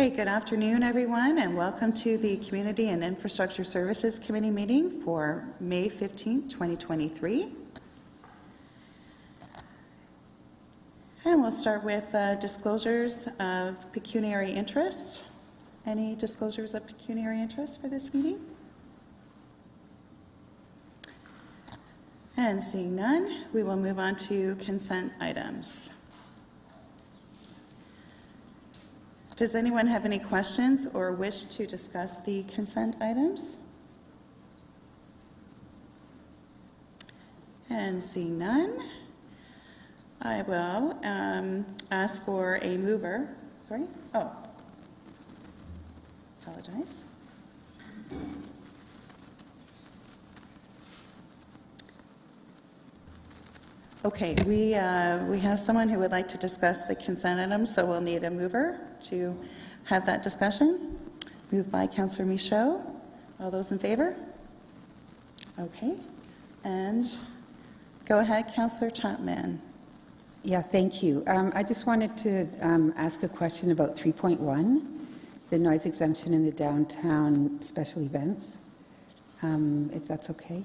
Okay, good afternoon, everyone, and welcome to the Community and Infrastructure Services Committee meeting for May 15th, 2023. And we'll start with disclosures of pecuniary interest. Any disclosures of pecuniary interest for this meeting? And seeing none, we will move on to consent items. Does anyone have any questions or wish to discuss the consent items? And seeing none, I will ask for a mover. Sorry? Oh, apologize. Okay, we have someone who would like to discuss the consent items, so we'll need a mover to have that discussion. Moved by Councillor Michaud. All those in favor? Okay, and go ahead, Councillor Chapman. Yeah, thank you. I just wanted to ask a question about 3.1, the noise exemption in the downtown special events, if that's okay.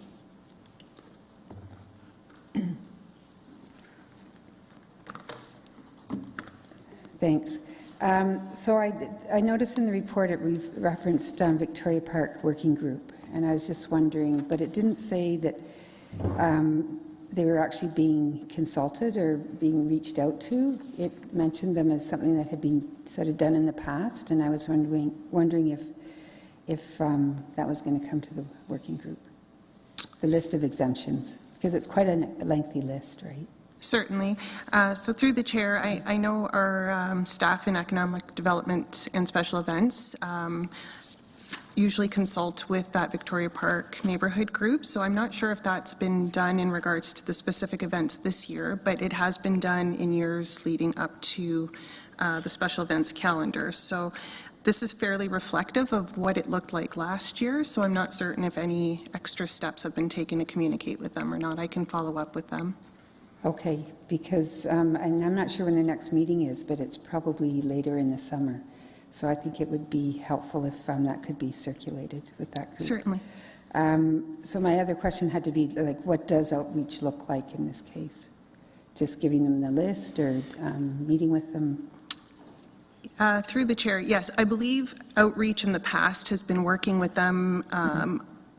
Thanks. So I noticed in the report it referenced Victoria Park Working Group, and I was just wondering, but it didn't say that they were actually being consulted or being reached out to. It mentioned them as something that had been sort of done in the past, and I was wondering if that was going to come to the working group, the list of exemptions, because it's quite a lengthy list, right? Certainly. So through the chair, I know our staff in economic development and special events usually consult with that Victoria Park neighbourhood group. So I'm not sure if that's been done in regards to the specific events this year, but it has been done in years leading up to the special events calendar. So this is fairly reflective of what it looked like last year. So I'm not certain if any extra steps have been taken to communicate with them or not. I can follow up with them. Okay, because, and I'm not sure when the next meeting is, but it's probably later in the summer. So I think it would be helpful if that could be circulated with that group. Certainly. So my other question had to be, like, what does outreach look like in this case? Just giving them the list or meeting with them? Through the chair, yes. I believe outreach in the past has been working with them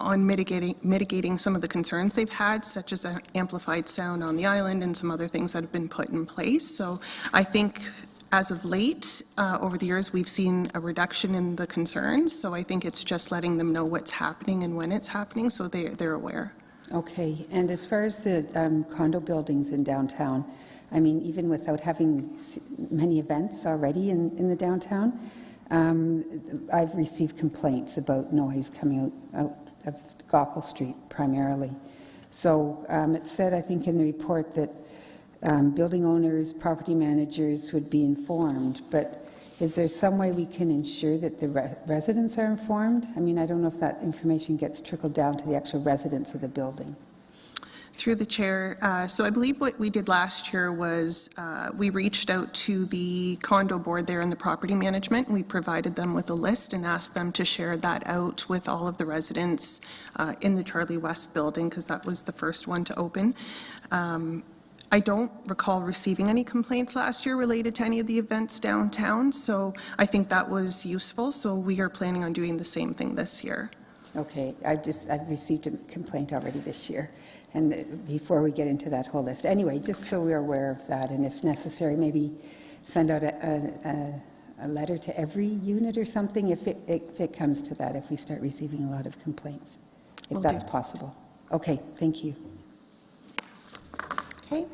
on mitigating some of the concerns they've had, such as amplified sound on the island and some other things that have been put in place. So I think as of late, over the years, we've seen a reduction in the concerns. So I think it's just letting them know what's happening and when it's happening so they're aware. Okay. And as far as the condo buildings in downtown, I mean, even without having many events already in the downtown, I've received complaints about noise coming out of Gaukel Street primarily. So it said, I think in the report, that building owners, property managers would be informed, but is there some way we can ensure that the residents are informed? I mean, I don't know if that information gets trickled down to the actual residents of the building. Through the chair, so I believe what we did last year was we reached out to the condo board there in the property management. We provided them with a list and asked them to share that out with all of the residents in the Charlie West building, because that was the first one to open. I don't recall receiving any complaints last year related to any of the events downtown, so I think that was useful. So we are planning on doing the same thing this year. Okay, I've received a complaint already this year. And before we get into that whole list. Anyway, just so we're aware of that, and if necessary, maybe send out a letter to every unit or something if it comes to that, if we start receiving a lot of complaints, if that's possible. Okay, thank you. Okay,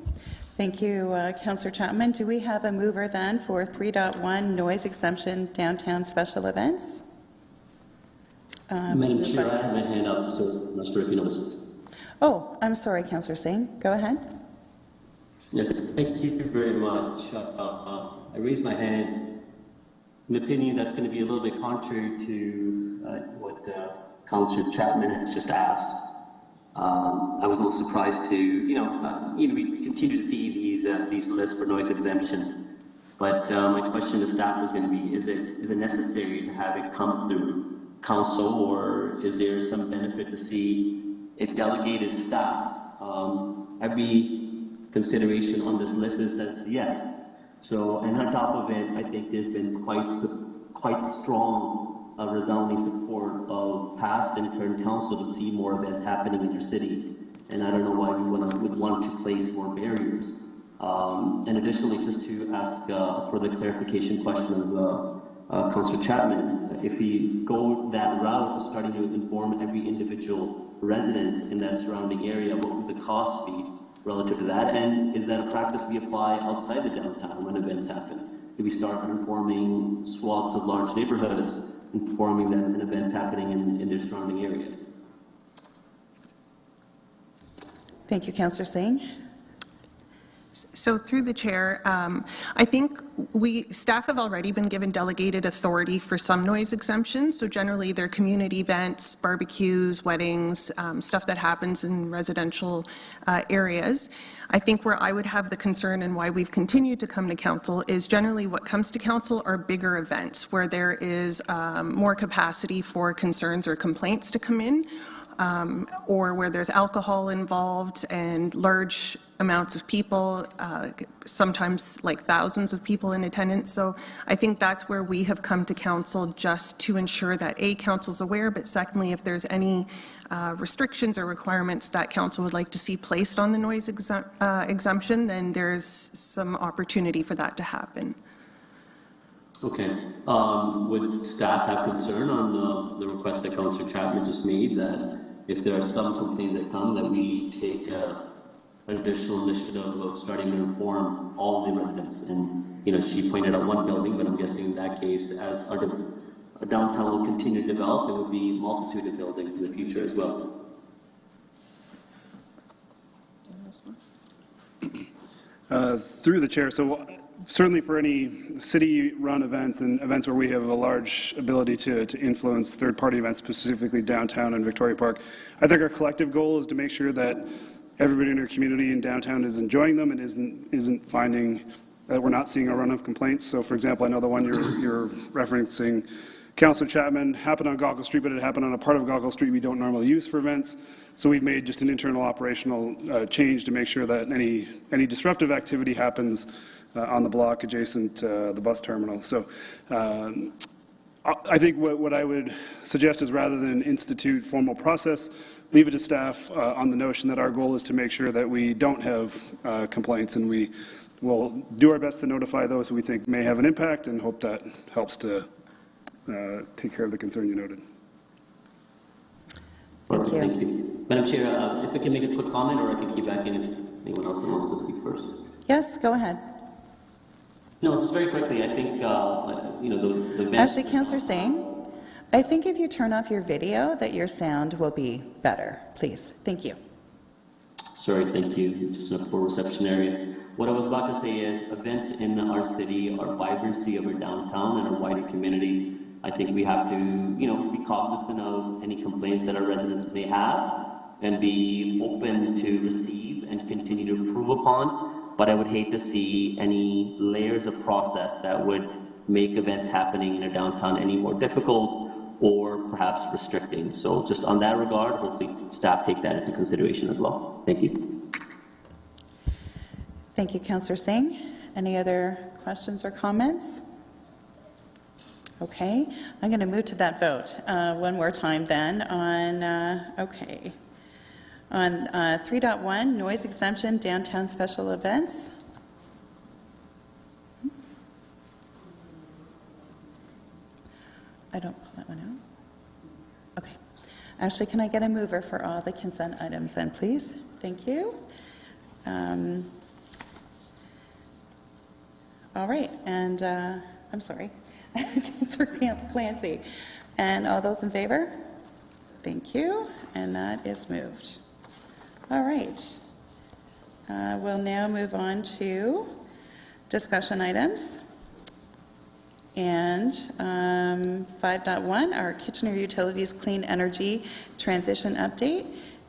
thank you, Councillor Chapman. Do we have a mover then for 3.1 noise exemption downtown special events? Madam Chair, I have my hand up, so I'm not sure if you noticed. Oh, I'm sorry, Councillor Singh. Go ahead. Yes, thank you very much. I raised my hand in an opinion that's going to be a little bit contrary to what Councillor Chapman has just asked. I was a little surprised to, we continue to see these lists for noise exemption But my question to staff was going to be, is it necessary to have it come through council, or is there some benefit to see a delegated staff? Every consideration on this list says yes. So, and on top of it, I think there's been quite strong resounding support of past and current council to see more events happening in your city. And I don't know why we would want to place more barriers. And additionally, just to ask for the clarification question of Councillor Chapman, if we go that route of starting to inform every individual resident in that surrounding area, what would the cost be relative to that? And is that a practice we apply outside the downtown when events happen? Do we start informing swaths of large neighborhoods, informing them in events happening in their surrounding area? Thank you, Councillor Singh. So through the chair, I think staff have already been given delegated authority for some noise exemptions. So generally they're community events, barbecues, weddings, stuff that happens in residential areas. I think where I would have the concern and why we've continued to come to council is generally what comes to council are bigger events where there is more capacity for concerns or complaints to come in, or where there's alcohol involved and large amounts of people, sometimes like thousands of people in attendance. So I think that's where we have come to council, just to ensure that A, council's aware, but secondly, if there's any restrictions or requirements that council would like to see placed on the noise exemption, then there's some opportunity for that to happen. Okay. Would staff have concern on the request that Councillor Chapman just made, that if there are some complaints that come, that we take an additional initiative of starting to inform all the residents? And, you know, she pointed out one building, but I'm guessing in that case, as our downtown will continue to develop, there will be a multitude of buildings in the future as well. Through the chair, so certainly for any city-run events and events where we have a large ability to influence third-party events, specifically downtown and Victoria Park, I think our collective goal is to make sure that everybody in our community in downtown is enjoying them and isn't finding that we're not seeing a run of complaints. So, for example, I know the one you're referencing, Councillor Chapman, happened on Goggle Street, but it happened on a part of Goggle Street we don't normally use for events. So we've made just an internal operational change to make sure that any disruptive activity happens on the block adjacent to the bus terminal. So I think what I would suggest is, rather than institute formal process, leave it to staff on the notion that our goal is to make sure that we don't have complaints, and we will do our best to notify those who we think may have an impact, and hope that helps to take care of the concern you noted. Thank you. Thank you. Madam Chair, if I can make a quick comment, or I can keep back in if anyone else wants to speak first. Yes, go ahead. No, just very quickly, I think, you know, the event... Actually, Councillor Singh, I think if you turn off your video, that your sound will be better, please. Thank you. Sorry, thank you. Just in a poor reception area. What I was about to say is, events in our city are vibrancy of our downtown and our wider community. I think we have to, you know, be cognizant of any complaints that our residents may have and be open to receive and continue to improve upon. But I would hate to see any layers of process that would make events happening in our downtown any more difficult or perhaps restricting. So just on that regard, hopefully staff take that into consideration as well. Thank you. Thank you, Councillor Singh. Any other questions or comments? Okay, I'm going to move to that vote one more time then on, on 3.1, noise exemption, downtown special events. I don't pull that one out. Okay. Ashley, can I get a mover for all the consent items then, please? Thank you. All right, and I'm sorry. Councillor Clancy. And all those in favor? Thank you. And that is moved. All right. We'll now move on to discussion items. And 5.1, our Kitchener Utilities Clean Energy Transition Update.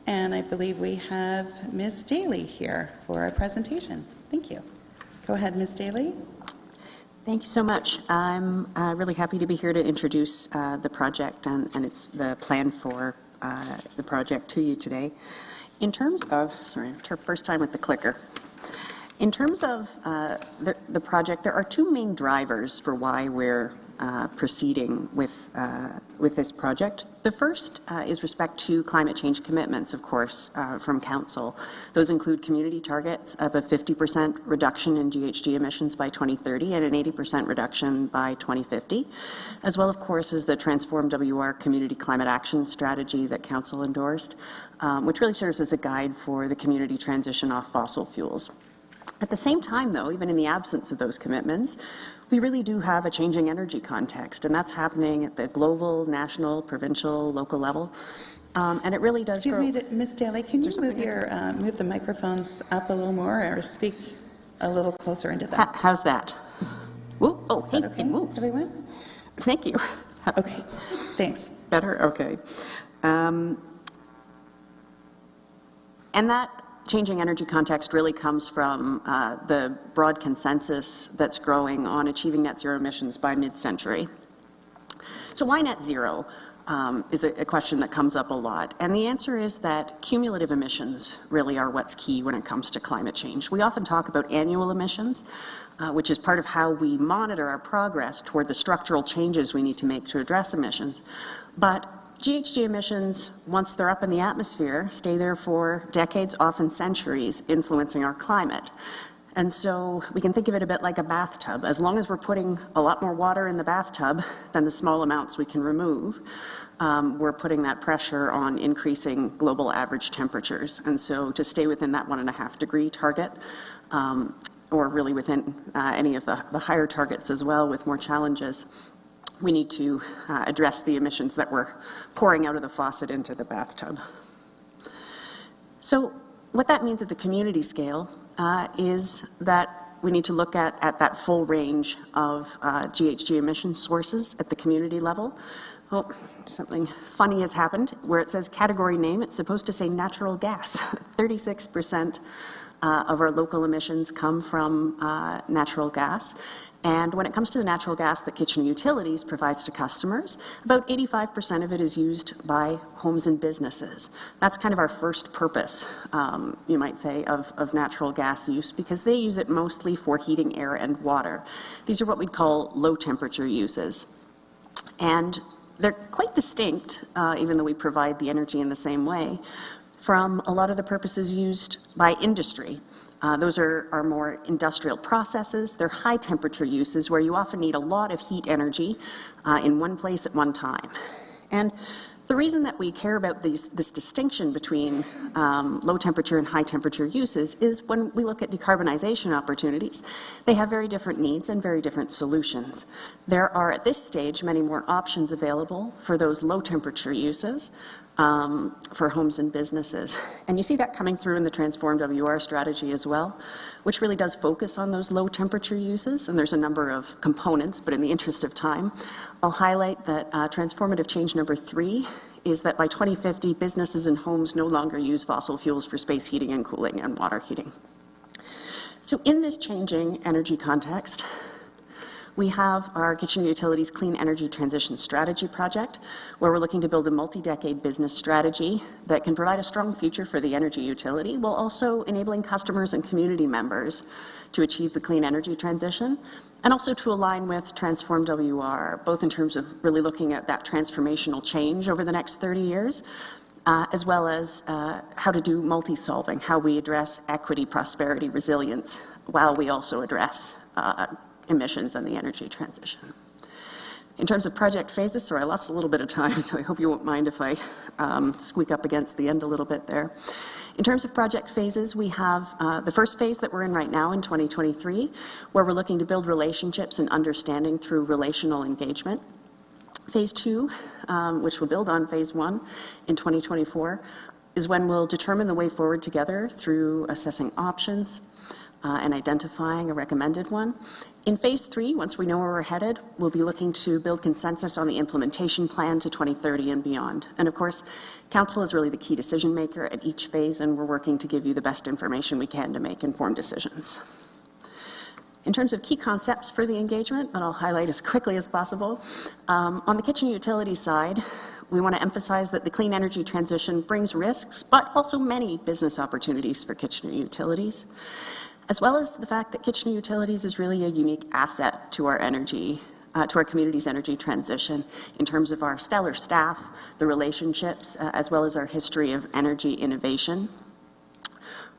And I believe we have Ms. Daly here for our presentation. Thank you. Go ahead, Ms. Daly. Thank you so much. I'm really happy to be here to introduce the project and it's the plan for the project to you today. In terms of, sorry, first time with the clicker. In terms of the project, there are two main drivers for why we're proceeding with this project. The first is respect to climate change commitments, of course, from Council. Those include community targets of a 50% reduction in GHG emissions by 2030 and an 80% reduction by 2050, as well, of course, as the Transform WR Community Climate Action Strategy that Council endorsed, which really serves as a guide for the community transition off fossil fuels. At the same time, though, even in the absence of those commitments, we really do have a changing energy context, and that's happening at the global, national, provincial, local level. And it really does Excuse me, Ms. Daly, can you move the microphones up a little more or speak a little closer into that? How's that? Ooh, oh, Is that hey, okay, it moves. everyone? Thank you. Okay, thanks. Better? Okay. And that changing energy context really comes from the broad consensus that's growing on achieving net zero emissions by mid-century. So why net zero is a question that comes up a lot. And the answer is that cumulative emissions really are what's key when it comes to climate change. We often talk about annual emissions, which is part of how we monitor our progress toward the structural changes we need to make to address emissions. But GHG emissions, once they're up in the atmosphere, stay there for decades, often centuries, influencing our climate. And so we can think of it a bit like a bathtub. As long as we're putting a lot more water in the bathtub than the small amounts we can remove, we're putting that pressure on increasing global average temperatures. And so to stay within that 1.5 degree target, or really within any of the higher targets as well with more challenges, we need to address the emissions that we're pouring out of the faucet into the bathtub. So what that means at the community scale is that we need to look at that full range of GHG emission sources at the community level. Oh, something funny has happened where it says category name. It's supposed to say natural gas. 36% of our local emissions come from natural gas. And when it comes to the natural gas that Kitchen Utilities provides to customers, about 85% of it is used by homes and businesses. That's kind of our first purpose, you might say, of natural gas use, because they use it mostly for heating air and water. These are what we'd call low temperature uses. And they're quite distinct, even though we provide the energy in the same way, from a lot of the purposes used by industry. Those are more industrial processes. They're high temperature uses where you often need a lot of heat energy in one place at one time. And the reason that we care about this distinction between low temperature and high temperature uses is when we look at decarbonization opportunities, they have very different needs and very different solutions. There are at this stage many more options available for those low temperature uses, for homes and businesses. And you see that coming through in the Transform WR strategy as well, which really does focus on those low temperature uses. And there's a number of components, but in the interest of time, I'll highlight that transformative change number 3 is that by 2050, businesses and homes no longer use fossil fuels for space heating and cooling and water heating. So in this changing energy context, we have our Kitchen Utilities Clean Energy Transition Strategy project, where we're looking to build a multi-decade business strategy that can provide a strong future for the energy utility, while also enabling customers and community members to achieve the clean energy transition, and also to align with Transform WR, both in terms of really looking at that transformational change over the next 30 years, as well as how to do multi-solving, how we address equity, prosperity, resilience, while we also address emissions and the energy transition. In terms of project phases, sorry, I lost a little bit of time, so I hope you won't mind if I squeak up against the end a little bit there. In terms of project phases, we have the first phase that we're in right now in 2023, where we're looking to build relationships and understanding through relational engagement. Phase 2, which will build on phase 1 in 2024, is when we'll determine the way forward together through assessing options, and identifying a recommended one. In phase 3, once we know where we're headed, we'll be looking to build consensus on the implementation plan to 2030 and beyond. And of course, Council is really the key decision maker at each phase, and we're working to give you the best information we can to make informed decisions. In terms of key concepts for the engagement, that I'll highlight as quickly as possible, on the Kitchener Utilities side, we want to emphasize that the clean energy transition brings risks, but also many business opportunities for Kitchener Utilities, as well as the fact that Kitchener Utilities is really a unique asset to our community's energy transition in terms of our stellar staff, the relationships, as well as our history of energy innovation.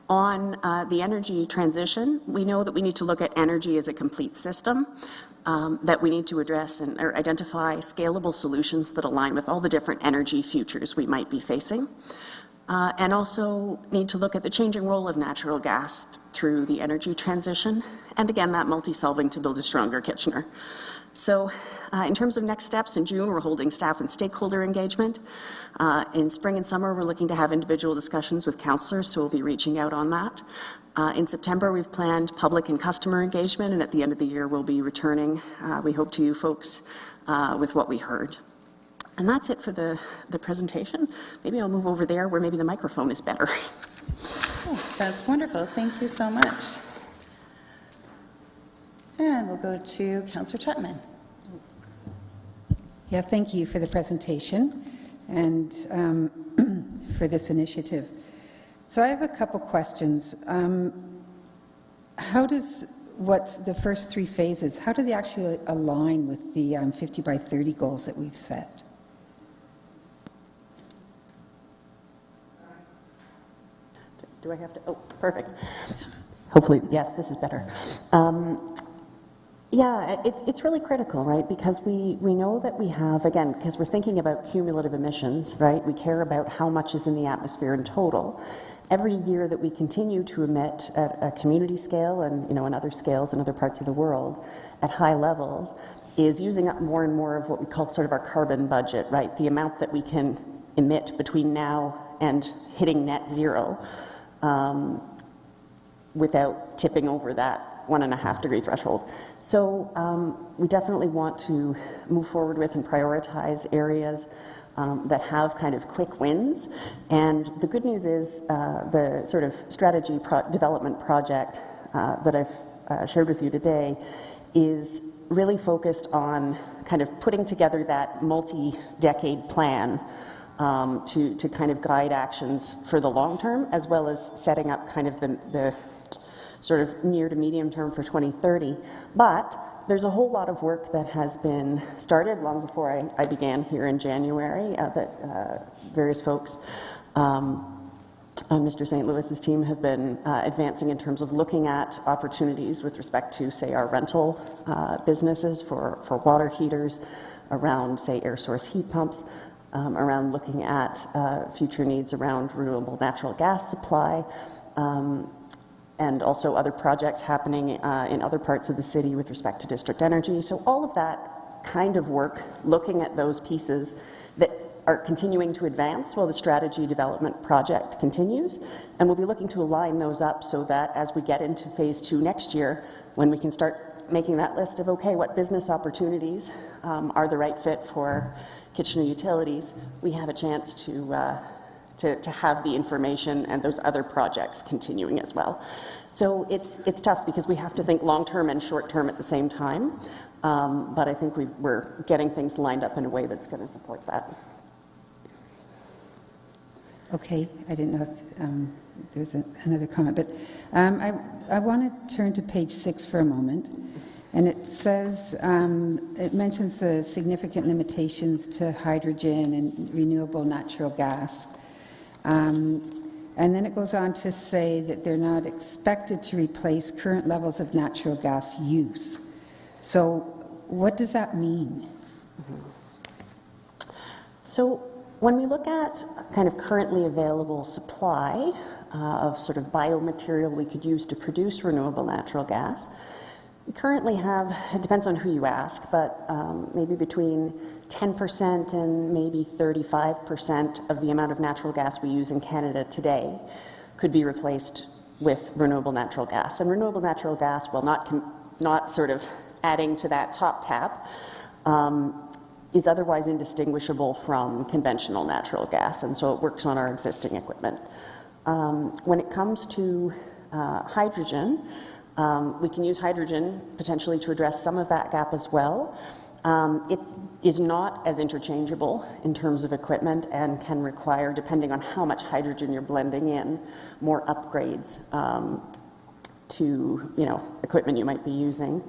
On the energy transition, we know that we need to look at energy as a complete system, that we need to address or identify scalable solutions that align with all the different energy futures we might be facing, and also need to look at the changing role of natural gas through the energy transition, and again, that multi-solving to build a stronger Kitchener. So in terms of next steps, in June, we're holding staff and stakeholder engagement. In spring and summer, we're looking to have individual discussions with councillors, so we'll be reaching out on that. In September, we've planned public and customer engagement, and at the end of the year, we'll be returning, we hope, to you folks with what we heard. And that's it for the presentation. Maybe I'll move over there where maybe the microphone is better. Oh, that's wonderful. Thank you so much. And we'll go to Councillor Chapman. Yeah, thank you for the presentation and for this initiative. So I have a couple questions. What's the first three phases, how do they actually align with the 50 by 30 goals that we've set? Do I have to? Oh, perfect. Hopefully, yes, this is better. Yeah, it's really critical, right? Because we know that we have, again, because we're thinking about cumulative emissions, right? We care about how much is in the atmosphere in total. Every year that we continue to emit at a community scale and, in other scales in other parts of the world at high levels is using up more and more of what we call sort of our carbon budget, right? The amount that we can emit between now and hitting net zero without tipping over that 1.5 degree threshold. So we definitely want to move forward with and prioritize areas that have kind of quick wins. And the good news is the sort of strategy development project that I've shared with you today is really focused on kind of putting together that multi-decade plan to kind of guide actions for the long term, as well as setting up kind of the sort of near to medium term for 2030. But there's a whole lot of work that has been started long before I began here in January that various folks on Mr. St. Louis's team have been advancing in terms of looking at opportunities with respect to, say, our rental businesses for water heaters, around, say, air source heat pumps, around looking at future needs around renewable natural gas supply, and also other projects happening in other parts of the city with respect to district energy. So all of that kind of work, looking at those pieces that are continuing to advance while the strategy development project continues, and we'll be looking to align those up so that as we get into phase 2 next year, when we can start making that list of, okay, what business opportunities are the right fit for Kitchener Utilities, we have a chance to have the information and those other projects continuing as well. So it's tough because we have to think long-term and short-term at the same time, but I think we're getting things lined up in a way that's going to support that. Okay, I didn't know if there was another comment, but I want to turn to page 6 for a moment. And it says, it mentions the significant limitations to hydrogen and renewable natural gas. And then it goes on to say that they're not expected to replace current levels of natural gas use. So what does that mean? So when we look at kind of currently available supply of sort of biomaterial we could use to produce renewable natural gas, we currently have, it depends on who you ask, but maybe between 10% and maybe 35% of the amount of natural gas we use in Canada today could be replaced with renewable natural gas. And renewable natural gas, while not sort of adding to that top tap, is otherwise indistinguishable from conventional natural gas, and so it works on our existing equipment. When it comes to hydrogen, We can use hydrogen potentially to address some of that gap as well. It is not as interchangeable in terms of equipment and can require, depending on how much hydrogen you're blending in, more upgrades to equipment you might be using.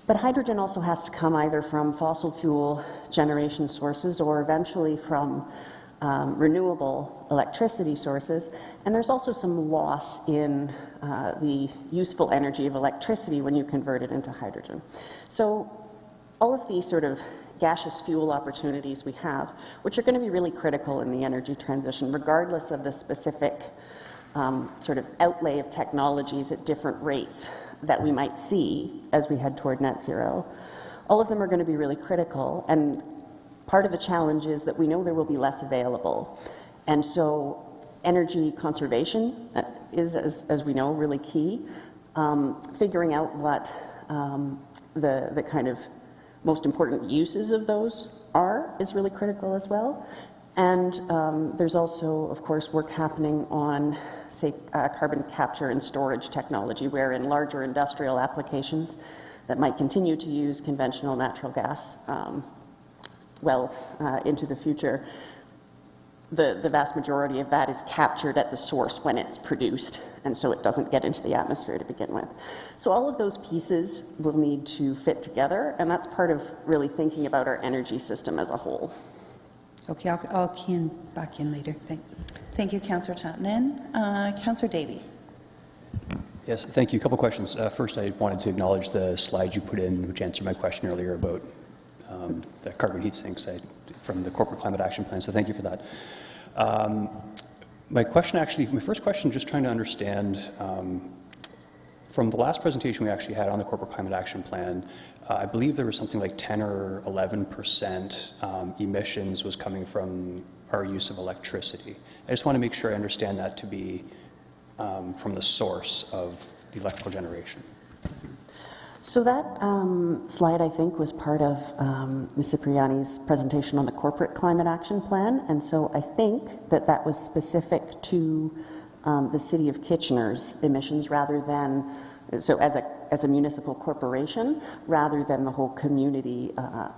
But hydrogen also has to come either from fossil fuel generation sources or eventually from renewable electricity sources. And there's also some loss in the useful energy of electricity when you convert it into hydrogen. So all of these sort of gaseous fuel opportunities we have, which are going to be really critical in the energy transition, regardless of the specific sort of outlay of technologies at different rates that we might see as we head toward net zero. All of them are going to be really critical, and part of the challenge is that we know there will be less available. And so energy conservation is, as we know, really key. Figuring out what the kind of most important uses of those is really critical as well. And there's also, of course, work happening on, say, carbon capture and storage technology, where in larger industrial applications that might continue to use conventional natural gas into the future, the vast majority of that is captured at the source when it's produced, and so it doesn't get into the atmosphere to begin with. So all of those pieces will need to fit together, and that's part of really thinking about our energy system as a whole. Okay, I'll key back in later. Thanks. Thank you, Councillor Chapman. Councillor Davey. Yes, thank you. A couple questions. First, I wanted to acknowledge the slide you put in, which answered my question earlier about the carbon heat sinks from the Corporate Climate Action Plan, so thank you for that. My first question, just trying to understand, from the last presentation we actually had on the Corporate Climate Action Plan, I believe there was something like 10 or 11% emissions was coming from our use of electricity. I just want to make sure I understand that to be from the source of the electrical generation. So that slide, I think, was part of Ms. Cipriani's presentation on the Corporate Climate Action Plan, and so I think that was specific to the City of Kitchener's emissions rather than, so as a municipal corporation, rather than the whole community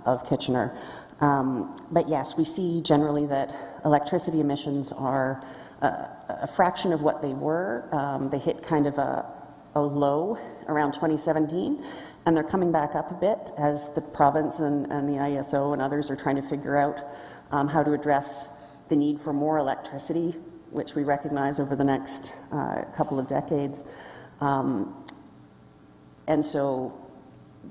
of Kitchener. But yes, we see generally that electricity emissions are a fraction of what they were. They hit kind of a low around 2017, and they're coming back up a bit as the province and the ISO and others are trying to figure out how to address the need for more electricity, which we recognize over the next couple of decades. And so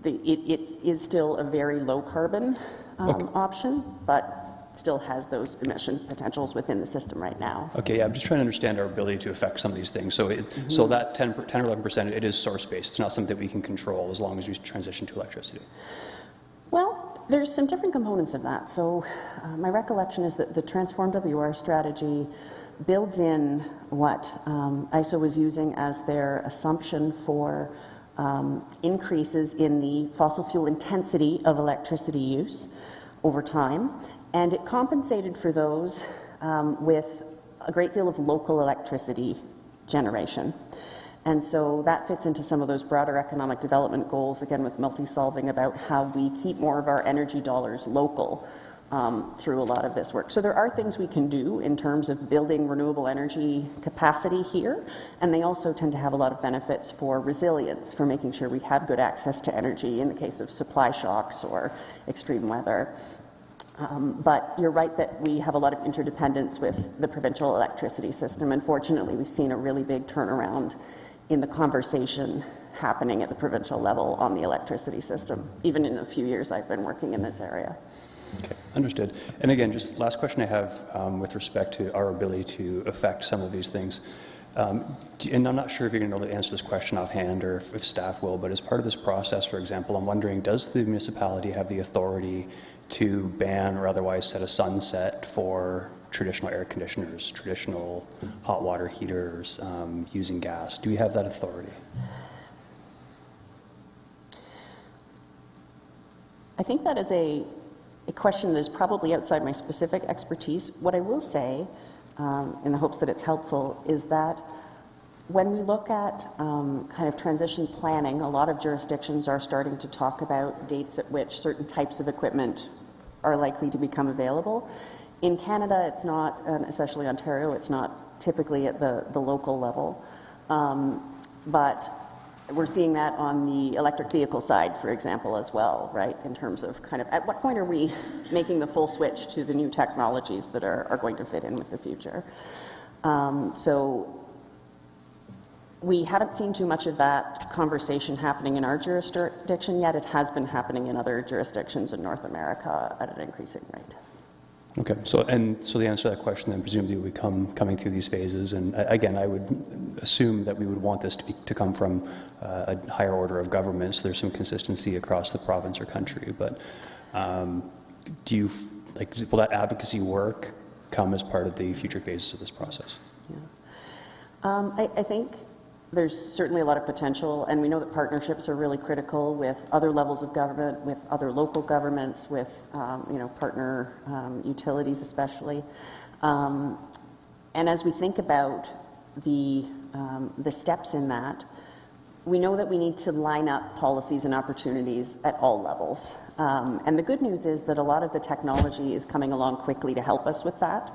it is still a very low carbon option, but still has those emission potentials within the system right now. Okay, yeah, I'm just trying to understand our ability to affect some of these things. So, so that 10 or 11%, it is source-based. It's not something that we can control as long as we transition to electricity. Well, there's some different components of that. So my recollection is that the Transform WR strategy builds in what ISO was using as their assumption for increases in the fossil fuel intensity of electricity use over time. And it compensated for those with a great deal of local electricity generation. And so that fits into some of those broader economic development goals, again with multi-solving, about how we keep more of our energy dollars local through a lot of this work. So there are things we can do in terms of building renewable energy capacity here, and they also tend to have a lot of benefits for resilience, for making sure we have good access to energy in the case of supply shocks or extreme weather. But you're right that we have a lot of interdependence with the provincial electricity system. Unfortunately, we've seen a really big turnaround in the conversation happening at the provincial level on the electricity system, even in the few years I've been working in this area. Okay, understood. And again, just last question I have with respect to our ability to affect some of these things. And I'm not sure if you're going to be able to answer this question offhand or if staff will, but as part of this process, for example, I'm wondering, does the municipality have the authority to ban or otherwise set a sunset for traditional air conditioners, traditional hot water heaters, using gas? Do we have that authority? I think that is a question that is probably outside my specific expertise. What I will say, in the hopes that it's helpful, is that when we look at kind of transition planning, a lot of jurisdictions are starting to talk about dates at which certain types of equipment are likely to become available. In Canada, it's not, especially Ontario, it's not typically at the local level. But we're seeing that on the electric vehicle side, for example, as well, right? In terms of kind of, at what point are we making the full switch to the new technologies that are going to fit in with the future? So we haven't seen too much of that conversation happening in our jurisdiction yet. It has been happening in other jurisdictions in North America at an increasing rate. Okay, so the answer to that question then presumably will be coming through these phases, and again, I would assume that we would want this to come from a higher order of government, so there's some consistency across the province or country, but will that advocacy work come as part of the future phases of this process? Yeah. I think there's certainly a lot of potential, and we know that partnerships are really critical with other levels of government, with other local governments, with partner utilities especially. And as we think about the steps in that, we know that we need to line up policies and opportunities at all levels. And the good news is that a lot of the technology is coming along quickly to help us with that.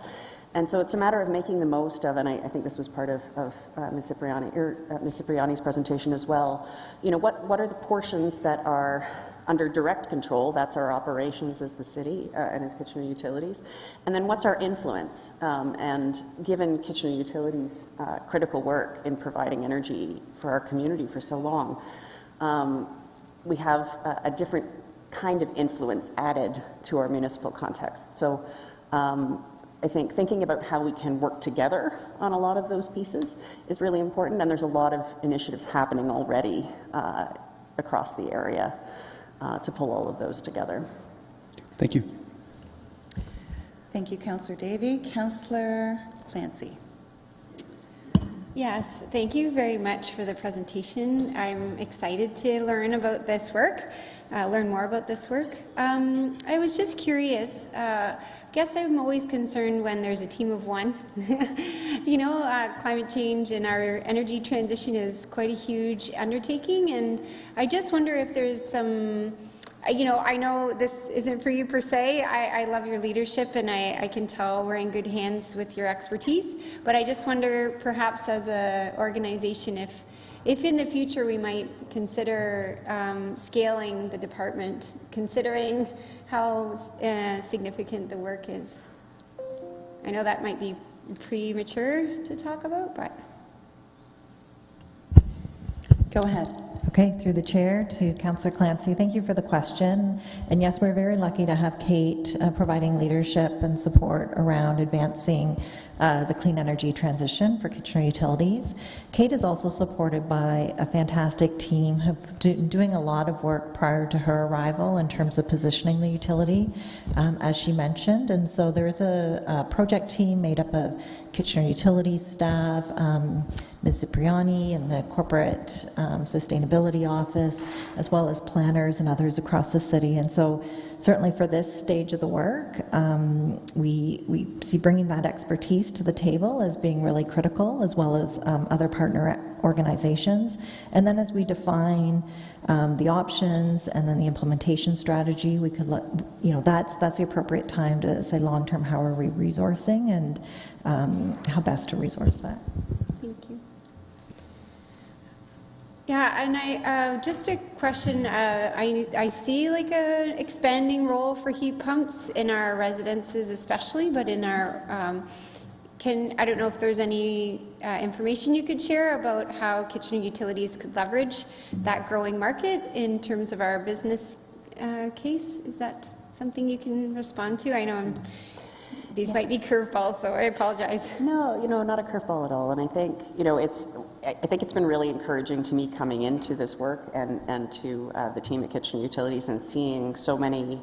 And so it's a matter of making the most of, and I think this was part of Ms. Cipriani's presentation as well, what are the portions that are under direct control, that's our operations as the city and as Kitchener Utilities, and then what's our influence? And given Kitchener Utilities' critical work in providing energy for our community for so long, we have a different kind of influence added to our municipal context. So I think thinking about how we can work together on a lot of those pieces is really important, and there's a lot of initiatives happening already across the area to pull all of those together. Thank you. Thank you, Councillor Davey. Councillor Clancy. Yes, thank you very much for the presentation. I'm excited to learn about this work, learn more about this work. I was just curious, guess I'm always concerned when there's a team of one. Climate change and our energy transition is quite a huge undertaking, and I just wonder if there's some, I know this isn't for you per se. I love your leadership, and I can tell we're in good hands with your expertise, but I just wonder perhaps as an organization if in the future we might consider scaling the department, considering how significant the work is. I know that might be premature to talk about, but... Go ahead. Okay, through the chair to Councillor Clancy, thank you for the question. And yes, we're very lucky to have Kate providing leadership and support around advancing the clean energy transition for Kitchener Utilities. Kate is also supported by a fantastic team who've been doing a lot of work prior to her arrival in terms of positioning the utility, as she mentioned. And so there's a project team made up of Kitchener Utilities staff, Ms. Cipriani and the corporate sustainability office, as well as planners and others across the city. And so certainly for this stage of the work, we see bringing that expertise to the table as being really critical, as well as other partner organizations. And then as we define the options and then the implementation strategy, we could let, that's the appropriate time to say long-term, how are we resourcing and how best to resource that. Thank you. Yeah, and I just a question. I see like a expanding role for heat pumps in our residences, especially, but in our I don't know if there's any information you could share about how Kitchener Utilities could leverage that growing market in terms of our business case. Is that something you can respond to? I know these might be curveballs, so I apologize. No, not a curveball at all. And I think, I think it's been really encouraging to me coming into this work and to the team at Kitchener Utilities and seeing so many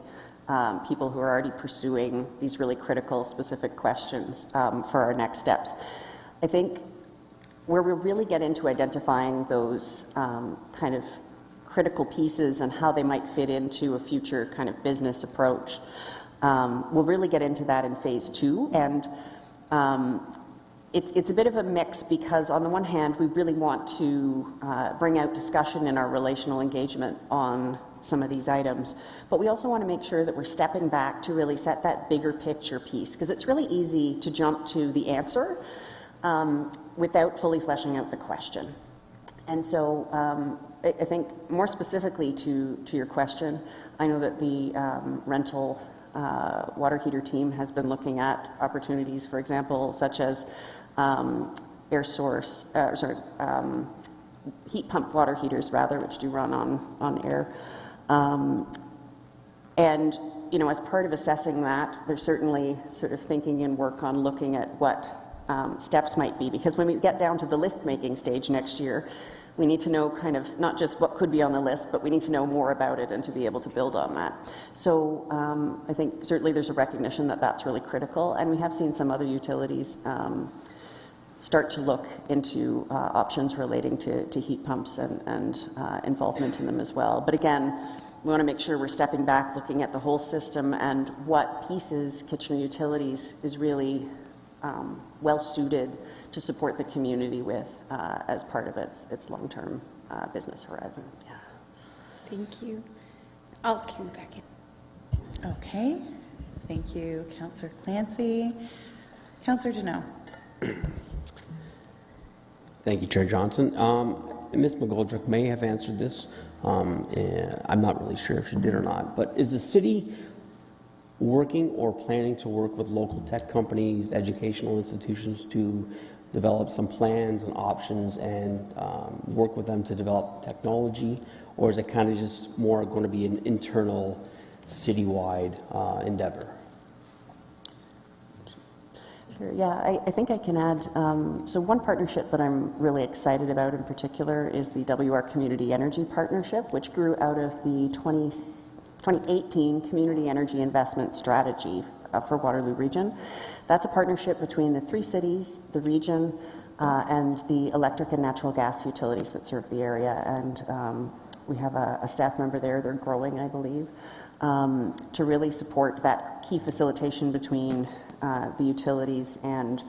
people who are already pursuing these really critical, specific questions for our next steps. I think where we really get into identifying those kind of critical pieces and how they might fit into a future kind of business approach, we'll really get into that in phase 2. And it's a bit of a mix because on the one hand, we really want to bring out discussion in our relational engagement on some of these items, but we also want to make sure that we're stepping back to really set that bigger picture piece, because it's really easy to jump to the answer without fully fleshing out the question. And so I think more specifically to your question, I know that the rental water heater team has been looking at opportunities, for example, such as heat pump water heaters, rather, which do run on air. And, you know, as part of assessing that, there's certainly sort of thinking and work on looking at what steps might be, because when we get down to the list-making stage next year, we need to know kind of not just what could be on the list, but we need to know more about it and to be able to build on that. So I think certainly there's a recognition that that's really critical, and we have seen some other utilities start to look into options relating to heat pumps and involvement in them as well. But again, we want to make sure we're stepping back, looking at the whole system and what pieces Kitchener Utilities is really well suited to support the community with as part of its long-term business horizon. Yeah. Thank you. I'll cue back in. Okay. Thank you, Councillor Clancy. Councillor Deneau. Thank you, Chair Johnson. Ms. McGoldrick may have answered this. I'm not really sure if she did or not, but is the city working or planning to work with local tech companies, educational institutions to develop some plans and options and work with them to develop technology, or is it kind of just more going to be an internal citywide endeavor? Sure, yeah, I think I can add, so one partnership that I'm really excited about in particular is the WR Community Energy Partnership, which grew out of the 2018 Community Energy Investment Strategy for Waterloo Region. That's a partnership between the 3 cities, the region, and the electric and natural gas utilities that serve the area. And we have a staff member there, they're growing, I believe, to really support that key facilitation between the utilities and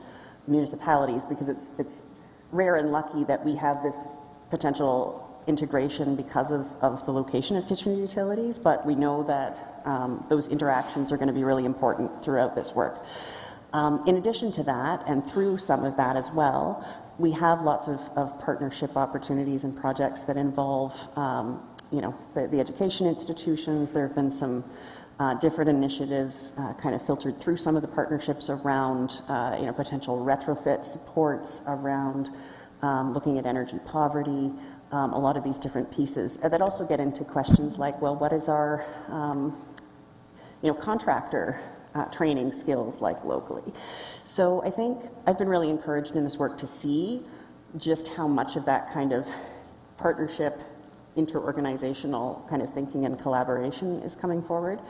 municipalities, because it's rare and lucky that we have this potential integration because of the location of Kitchener Utilities, but we know that those interactions are going to be really important throughout this work. In addition to that, and through some of that as well, we have lots of partnership opportunities and projects that involve you know, the education institutions. There have been some different initiatives kind of filtered through some of the partnerships around you know, potential retrofit supports, around looking at energy poverty, a lot of these different pieces that also get into questions like, well, what is our you know, contractor training skills like locally? So I think I've been really encouraged in this work to see just how much of that kind of partnership, interorganizational kind of thinking and collaboration is coming forward.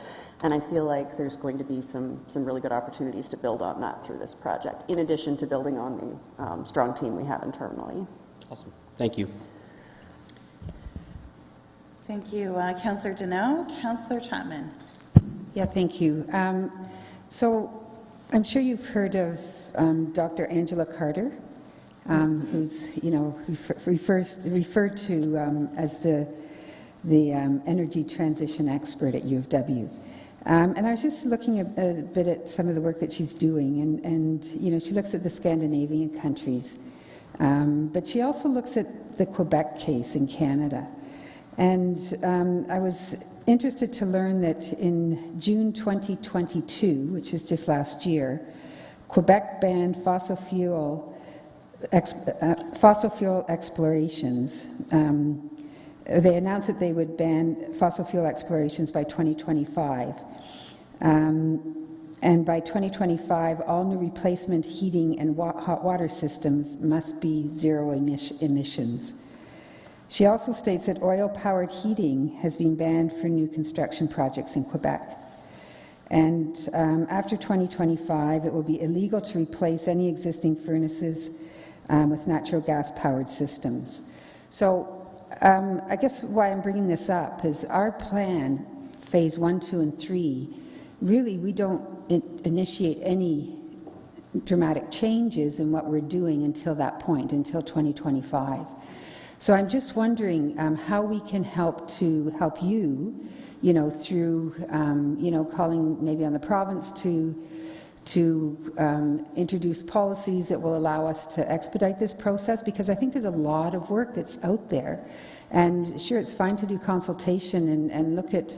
And I feel like there's going to be some really good opportunities to build on that through this project, in addition to building on the strong team we have internally. Awesome. Thank you. Thank you, Councillor Deneau. Councillor Chapman. Yeah, thank you. So I'm sure you've heard of Dr. Angela Carter, who's, you know, referred to as the energy transition expert at U of W. And I was just looking a bit at some of the work that she's doing, and you know, she looks at the Scandinavian countries, but she also looks at the Quebec case in Canada. And I was interested to learn that in June 2022, which is just last year, Quebec banned fossil fuel explorations. They announced that they would ban fossil fuel explorations by 2025. And by 2025, all new replacement heating and hot water systems must be zero emissions. She also states that oil-powered heating has been banned for new construction projects in Quebec. And after 2025, it will be illegal to replace any existing furnaces with natural gas-powered systems. So I guess why I'm bringing this up is our plan, phase 1, 2, and 3, really we don't initiate any dramatic changes in what we're doing until that point, until 2025. So I'm just wondering how we can help you, through, calling maybe on the province to introduce policies that will allow us to expedite this process, because I think there's a lot of work that's out there. And sure, it's fine to do consultation and look at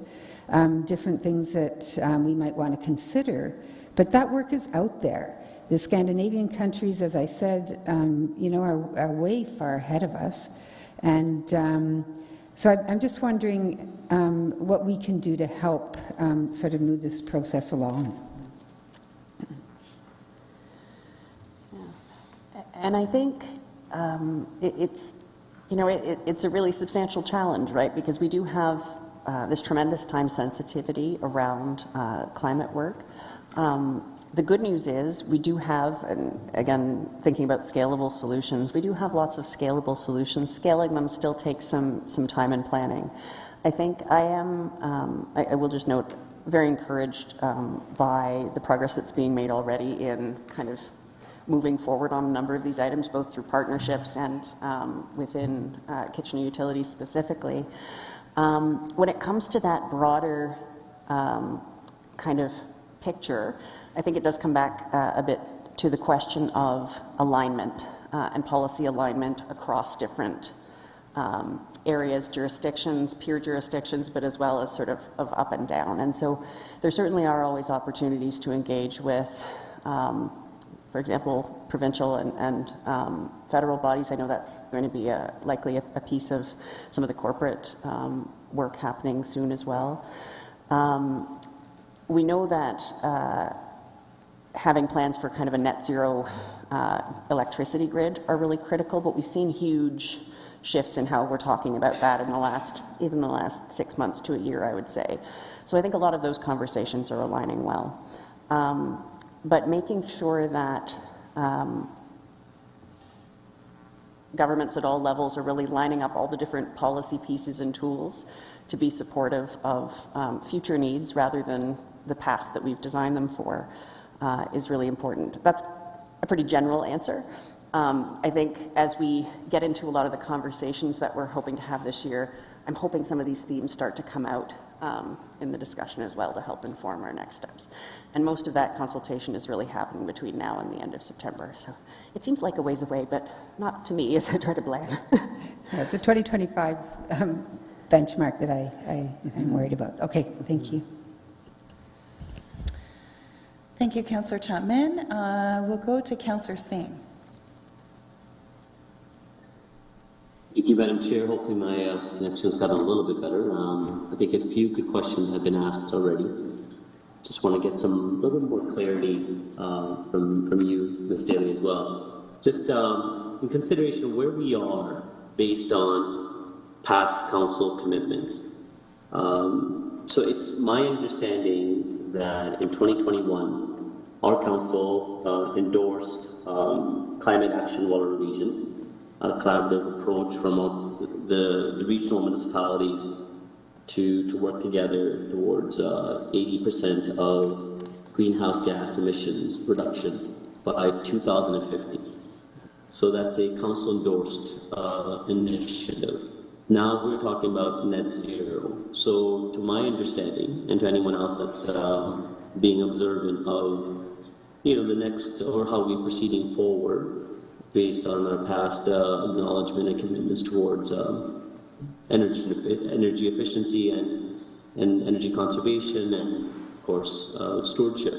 different things that we might want to consider, but that work is out there. The Scandinavian countries, as I said, are way far ahead of us. And so I'm just wondering what we can do to help sort of move this process along. And I think it's a really substantial challenge, right? Because we do have this tremendous time sensitivity around climate work. The good news is we do have, and again, thinking about scalable solutions, we do have lots of scalable solutions. Scaling them still takes some time and planning. I think I will just note, very encouraged by the progress that's being made already in kind of moving forward on a number of these items, both through partnerships and within Kitchener Utilities specifically. When it comes to that broader kind of picture, I think it does come back a bit to the question of alignment and policy alignment across different areas, jurisdictions, peer jurisdictions, but as well as sort of up and down. And so there certainly are always opportunities to engage with, for example, provincial and federal bodies. I know that's going to be likely a piece of some of the corporate work happening soon as well. We know that having plans for kind of a net zero electricity grid are really critical, but we've seen huge shifts in how we're talking about that in the last 6 months to a year, I would say. So I think a lot of those conversations are aligning well. But making sure that governments at all levels are really lining up all the different policy pieces and tools to be supportive of future needs rather than the past that we've designed them for is really important. That's a pretty general answer. I think as we get into a lot of the conversations that we're hoping to have this year, I'm hoping some of these themes start to come out in the discussion as well to help inform our next steps. And most of that consultation is really happening between now and the end of September. So it seems like a ways away, but not to me as I try to plan. Yeah, it's a 2025 benchmark that I'm worried about. Okay, thank you. Thank you, Councillor Chapman. We'll go to Councillor Singh. Thank you, Madam Chair. Hopefully my connection's got a little bit better. I think a few good questions have been asked already. Just want to get some little bit more clarity from you, Ms. Daly, as well. Just in consideration of where we are based on past council commitments. So it's my understanding that in 2021, our council endorsed Climate Action Waterloo Region, a collaborative approach from the regional municipalities to work together towards 80% of greenhouse gas emissions reduction by 2050. So that's a council-endorsed initiative. Now we're talking about net zero. So to my understanding, and to anyone else that's being observant of, the next, or how we're proceeding forward, based on our past acknowledgement and commitments towards energy efficiency and energy conservation and, of course, stewardship.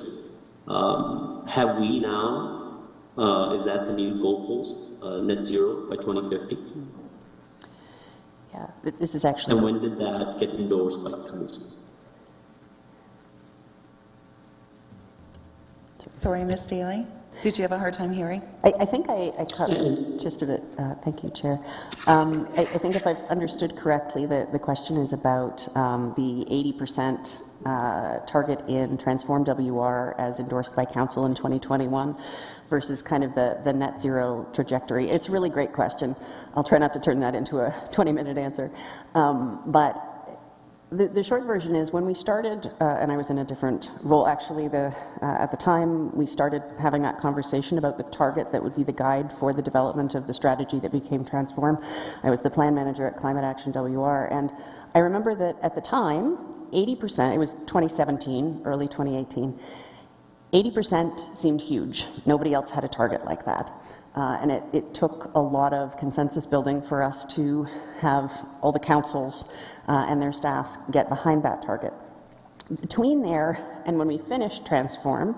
Have we now, is that the new goalpost, net zero by 2050? Yeah, this is actually... And when did that get endorsed by the council? Sorry, Ms. Daly. Did you have a hard time hearing? I think I caught just a bit. Thank you, Chair. I think if I've understood correctly, the question is about the 80% target in Transform WR as endorsed by Council in 2021 versus kind of the net zero trajectory. It's a really great question. I'll try not to turn that into a 20-minute answer. But The short version is when we started, and I was in a different role actually, at the time we started having that conversation about the target that would be the guide for the development of the strategy that became Transform. I was the plan manager at Climate Action WR, and I remember that at the time, 80%, it was 2017, early 2018, 80% seemed huge. Nobody else had a target like that. And it took a lot of consensus building for us to have all the councils and their staffs get behind that target. Between there and when we finished Transform,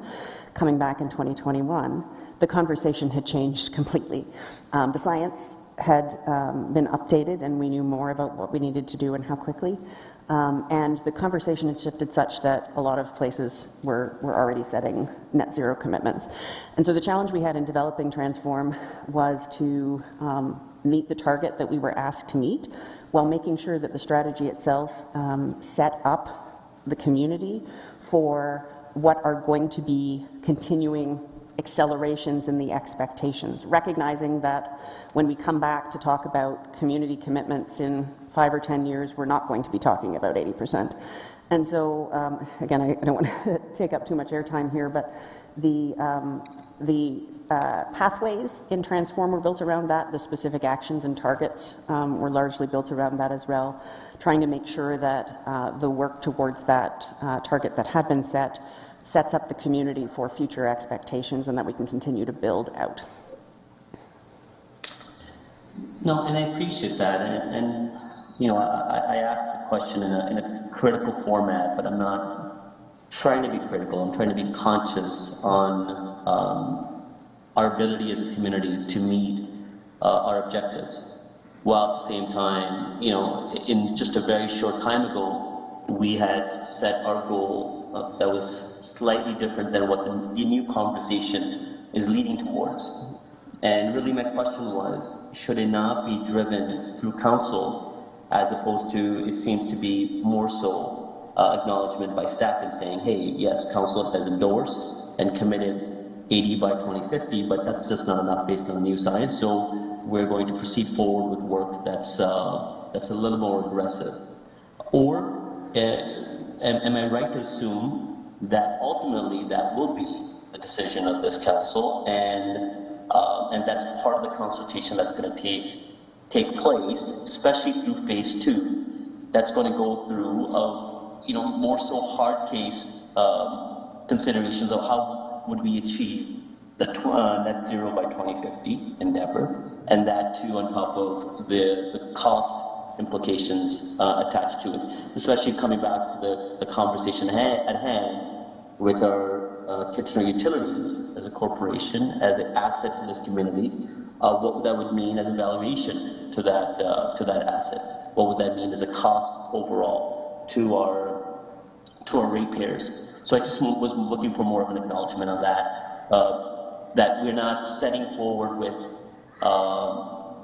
coming back in 2021, the conversation had changed completely. The science had been updated and we knew more about what we needed to do and how quickly. And the conversation had shifted such that a lot of places were already setting net zero commitments. And so the challenge we had in developing Transform was to meet the target that we were asked to meet while making sure that the strategy itself set up the community for what are going to be continuing accelerations in the expectations, recognizing that when we come back to talk about community commitments in 5 or 10 years, we're not going to be talking about 80%. And so, again, I don't want to take up too much airtime here, but the pathways in Transform were built around that. The specific actions and targets were largely built around that as well, trying to make sure that the work towards that target that had been set sets up the community for future expectations and that we can continue to build out. No, and I appreciate that. And you know, I asked the question in a critical format, but I'm not trying to be critical. I'm trying to be conscious on our ability as a community to meet our objectives. While at the same time, you know, in just a very short time ago, we had set our goal that was slightly different than what the new conversation is leading towards. And really my question was, should it not be driven through council as opposed to, it seems to be more so acknowledgement by staff and saying, hey, yes, council has endorsed and committed 80 by 2050, but that's just not enough based on the new science. So we're going to proceed forward with work that's a little more aggressive. Or am I right to assume that ultimately that will be the decision of this council, and that's part of the consultation that's going to take place, especially through phase 2, that's going to go through of, you know, more so hard case considerations of how would we achieve the net zero by 2050 endeavor, and that too on top of the cost implications attached to it, especially coming back to the conversation at hand with our Kitchener Utilities as a corporation, as an asset to this community, what that would mean as a valuation to that asset. What would that mean as a cost overall to our ratepayers? So I just was looking for more of an acknowledgement on that, that we're not setting forward with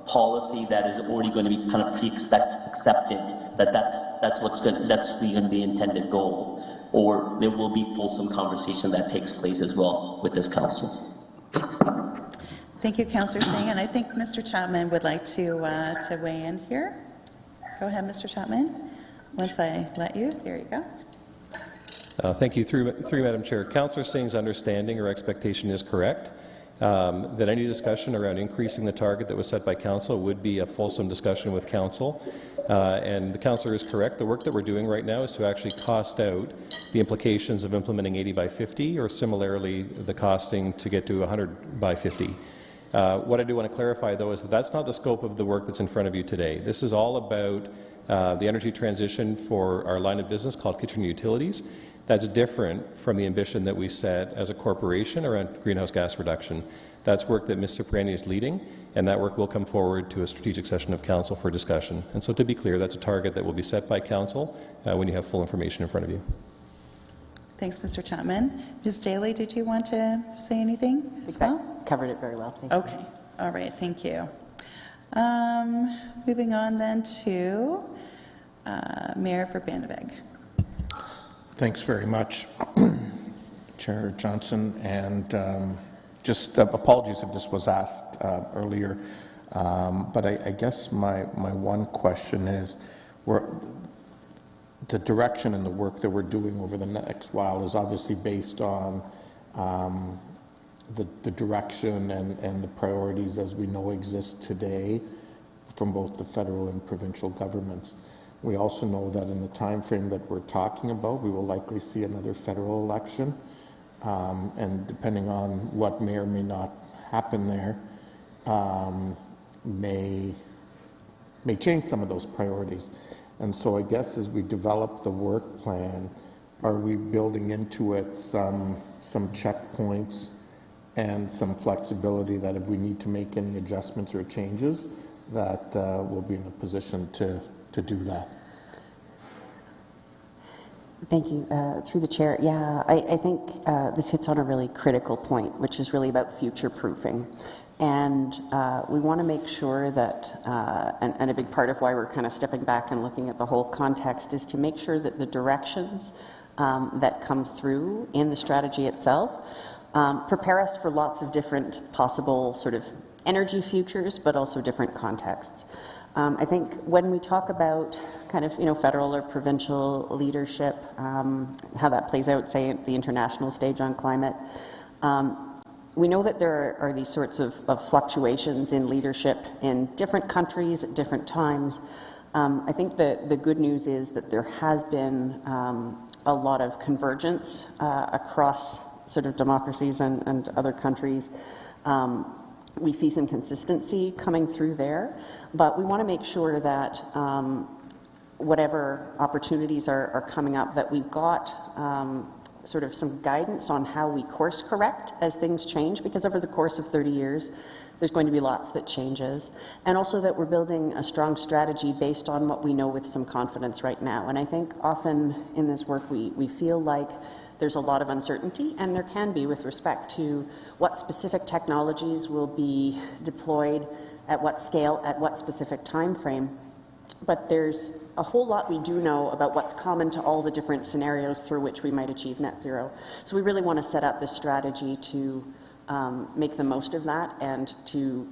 policy that is already going to be kind of pre-accepted, that's what's going, that's even the intended goal, or there will be fulsome conversation that takes place as well with this council. Thank you, Councillor Singh, and I think Mr. Chapman would like to weigh in here. Go ahead, Mr. Chapman. Once I let you, there you go. Thank you. Through Madam Chair, Councillor Singh's understanding or expectation is correct. That any discussion around increasing the target that was set by Council would be a fulsome discussion with Council. And the Councillor is correct. The work that we're doing right now is to actually cost out the implications of implementing 80 by 50, or similarly the costing to get to 100 by 50. What I do want to clarify, though, is that that's not the scope of the work that's in front of you today. This is all about the energy transition for our line of business called Kitchener Utilities. That's different from the ambition that we set as a corporation around greenhouse gas reduction. That's work that Ms. Cipriani is leading, and that work will come forward to a strategic session of Council for discussion. And so to be clear, that's a target that will be set by Council when you have full information in front of you. Thanks, Mr. Chapman. Ms. Daly, did you want to say anything as well? Covered it very well. Thank you. Okay. All right. Thank you. Moving on then to Mayor Verbanevik. Thanks very much, Chair Johnson, and just apologies if this was asked earlier, but I guess my one question is, the direction and the work that we're doing over the next while is obviously based on the direction and the priorities as we know exist today from both the federal and provincial governments. We also know that in the time frame that we're talking about, we will likely see another federal election, and depending on what may or may not happen there, may change some of those priorities. And so I guess as we develop the work plan, are we building into it some checkpoints and some flexibility that if we need to make any adjustments or changes, that we'll be in a position to do that? Thank you. Through the chair, yeah, I think this hits on a really critical point, which is really about future-proofing. And we want to make sure that, and a big part of why we're kind of stepping back and looking at the whole context is to make sure that the directions that come through in the strategy itself prepare us for lots of different possible sort of energy futures, but also different contexts. I think when we talk about kind of, federal or provincial leadership, how that plays out, say, at the international stage on climate, we know that there are these sorts of fluctuations in leadership in different countries at different times. I think the good news is that there has been a lot of convergence across sort of democracies and other countries. We see some consistency coming through there, but we want to make sure that whatever opportunities are coming up, that we've got sort of some guidance on how we course correct as things change, because over the course of 30 years, there's going to be lots that changes, and also that we're building a strong strategy based on what we know with some confidence right now. And I think often in this work, we feel like there's a lot of uncertainty, and there can be with respect to what specific technologies will be deployed, at what scale, at what specific time frame. But there's a whole lot we do know about what's common to all the different scenarios through which we might achieve net zero. So we really want to set up this strategy to make the most of that and to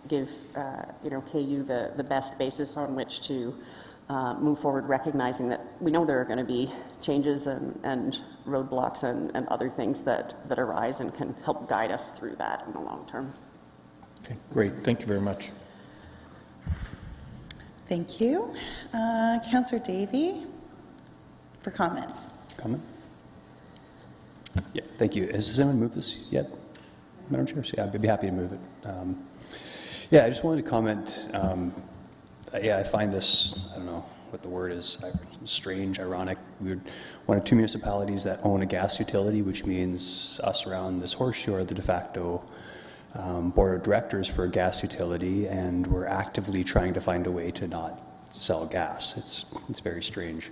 give KU the best basis on which to move forward, recognizing that we know there are going to be changes and roadblocks and other things that arise and can help guide us through that in the long term. Okay, great. Thank you very much. Thank you. Councillor Davey for comments. Comment? Yeah, thank you. Has anyone moved this yet, Madam Chair? So, yeah, I'd be happy to move it. I just wanted to comment. I find this, I don't know what the word is, strange, ironic. We're one of two municipalities that own a gas utility, which means us around this horseshoe are the de facto board of directors for a gas utility, and we're actively trying to find a way to not sell gas. It's very strange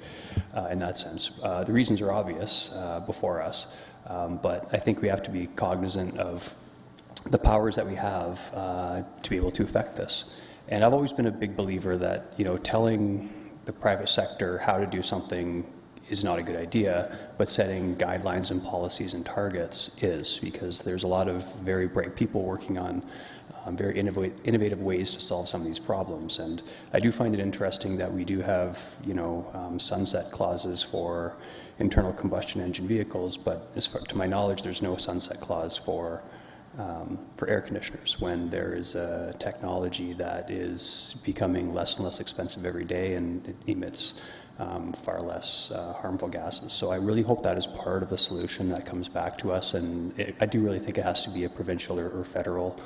in that sense. The reasons are obvious before us, but I think we have to be cognizant of the powers that we have to be able to affect this. And I've always been a big believer that, telling the private sector how to do something is not a good idea, but setting guidelines and policies and targets is, because there's a lot of very bright people working on very innovative ways to solve some of these problems. And I do find it interesting that we do have, sunset clauses for internal combustion engine vehicles, but as far to my knowledge, there's no sunset clause for air conditioners, when there is a technology that is becoming less and less expensive every day, and it emits far less harmful gases. So I really hope that is part of the solution that comes back to us, and I do really think it has to be a provincial or federal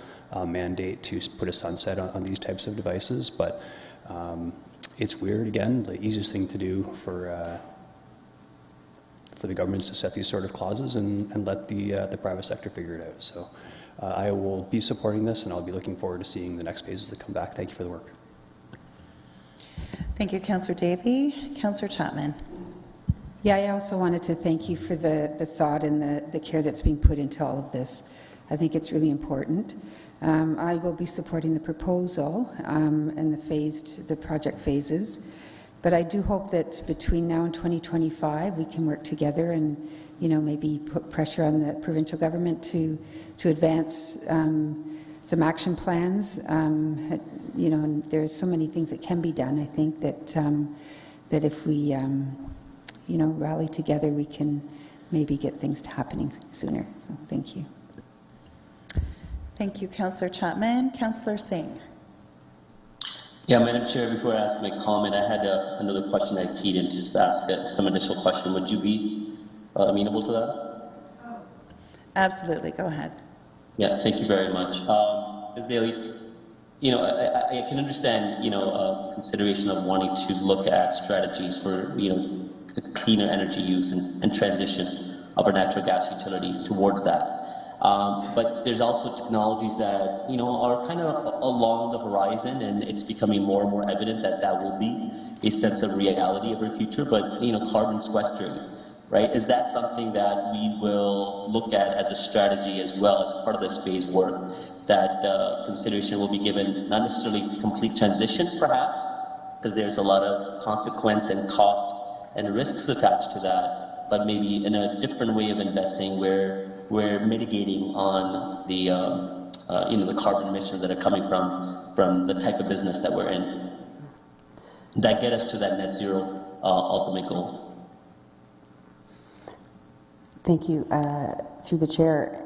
mandate to put a sunset on these types of devices. But it's weird, again, the easiest thing to do for the governments to set these sort of clauses and let the private sector figure it out. So I will be supporting this, and I'll be looking forward to seeing the next phases that come back. Thank you for the work. Thank you, Councillor Davey. Councillor Chapman. Yeah, I also wanted to thank you for the thought and the care that's being put into all of this. I think it's really important. I will be supporting the proposal and the project phases, but I do hope that between now and 2025 we can work together and maybe put pressure on the provincial government to advance some action plans. And there's so many things that can be done. I think that that if we, rally together, we can maybe get things happening sooner. So thank you. Thank you, Councillor Chapman. Councillor Singh. Yeah, Madam Chair, before I ask my comment, I had another question I keyed in to just ask some additional question. Would you be amenable to that? Absolutely, go ahead. Yeah, thank you very much. Ms. Daly, I can understand, consideration of wanting to look at strategies for, cleaner energy use and transition of our natural gas utility towards that. But there's also technologies that, are kind of along the horizon, and it's becoming more and more evident that that will be a sense of reality of our future. But, carbon sequestering, right? Is that something that we will look at as a strategy as well as part of this phase work, that consideration will be given, not necessarily complete transition perhaps, because there's a lot of consequence and cost and risks attached to that, but maybe in a different way of investing where we're mitigating on the the carbon emissions that are coming from the type of business that we're in, that get us to that net zero ultimate goal. Thank you. Through the chair,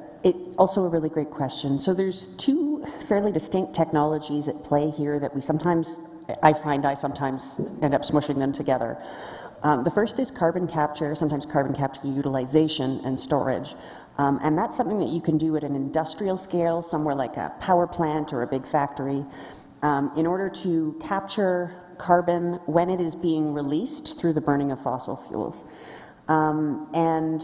also a really great question. So there's two fairly distinct technologies at play here that I sometimes end up smushing them together. The first is carbon capture, sometimes carbon capture utilization and storage. And that's something that you can do at an industrial scale, somewhere like a power plant or a big factory, in order to capture carbon when it is being released through the burning of fossil fuels. And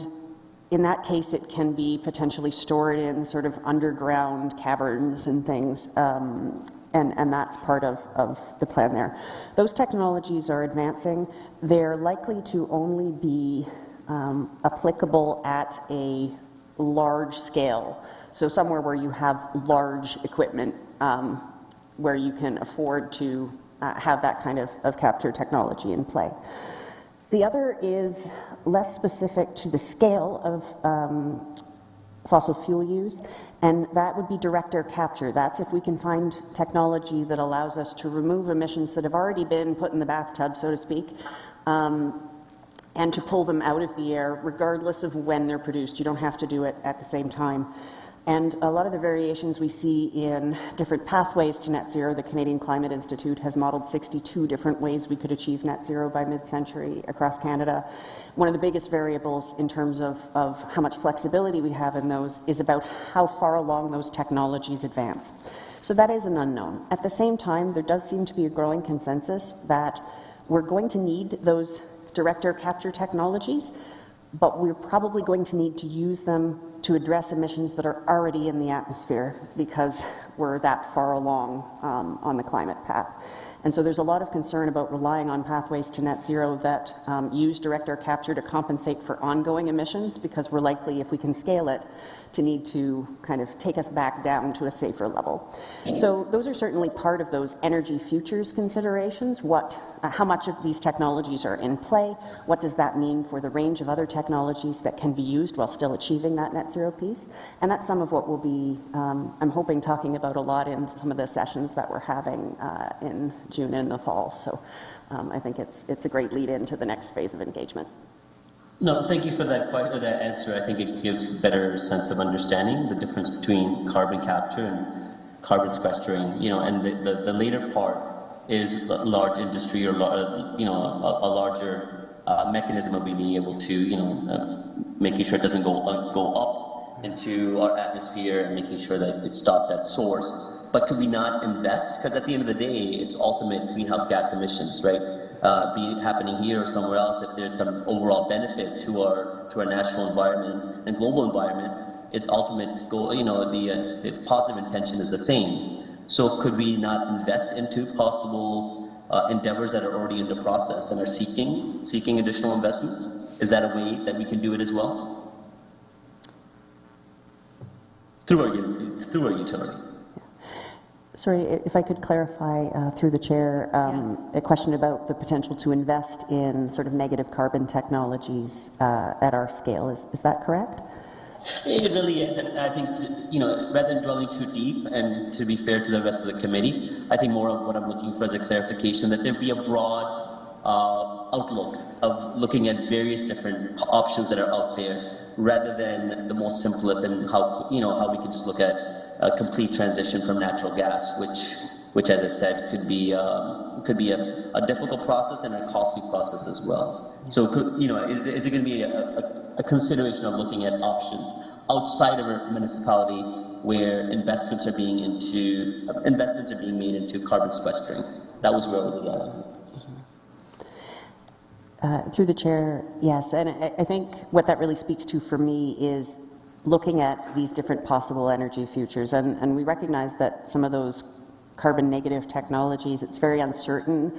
in that case, it can be potentially stored in sort of underground caverns and things, and that's part of the plan there. Those technologies are advancing. They're likely to only be applicable at a large scale, so somewhere where you have large equipment where you can afford to have that kind of capture technology in play. The other is less specific to the scale of fossil fuel use, and that would be direct air capture. That's if we can find technology that allows us to remove emissions that have already been put in the bathtub, so to speak, and to pull them out of the air regardless of when they're produced. You don't have to do it at the same time. And a lot of the variations we see in different pathways to net zero, the Canadian Climate Institute has modeled 62 different ways we could achieve net zero by mid-century across Canada. One of the biggest variables in terms of how much flexibility we have in those is about how far along those technologies advance. So that is an unknown. At the same time, there does seem to be a growing consensus that we're going to need those direct air capture technologies, but we're probably going to need to use them to address emissions that are already in the atmosphere because we're that far along on the climate path. And so there's a lot of concern about relying on pathways to net zero that use direct air capture to compensate for ongoing emissions, because we're likely, if we can scale it, to need to kind of take us back down to a safer level. So those are certainly part of those energy futures considerations. How much of these technologies are in play? What does that mean for the range of other technologies that can be used while still achieving that net zero piece? And that's some of what we'll be, I'm hoping, talking about a lot in some of the sessions that we're having in June and the fall. So I think it's a great lead into the next phase of engagement. No, thank you for that answer. I think it gives a better sense of understanding the difference between carbon capture and carbon sequestering, and the later part is large industry or, a larger mechanism of being able to, making sure it doesn't go up into our atmosphere and making sure that it's stopped at source. But could we not invest? Because at the end of the day, it's ultimate greenhouse gas emissions, right? Be it happening here or somewhere else, if there's some overall benefit to our national environment and global environment, it ultimate goal, the positive intention is the same. So could we not invest into possible endeavors that are already in the process and are seeking additional investments? Is that a way that we can do it as well? Through our utility. Sorry, if I could clarify through the chair, Yes. a question about the potential to invest in sort of negative carbon technologies at our scale. Is that correct? It really is. I think, rather than dwelling too deep, and to be fair to the rest of the committee, I think more of what I'm looking for is a clarification that there be a broad outlook of looking at various different options that are out there, rather than the most simplest and how we can just look at a complete transition from natural gas, which as I said could be a difficult process and a costly process as well. So is it going to be a consideration of looking at options outside of a municipality where investments are being made into carbon sequestering? That was where I was asking. Through the chair, yes, and I think what that really speaks to for me is looking at these different possible energy futures, and we recognize that some of those carbon negative technologies, it's very uncertain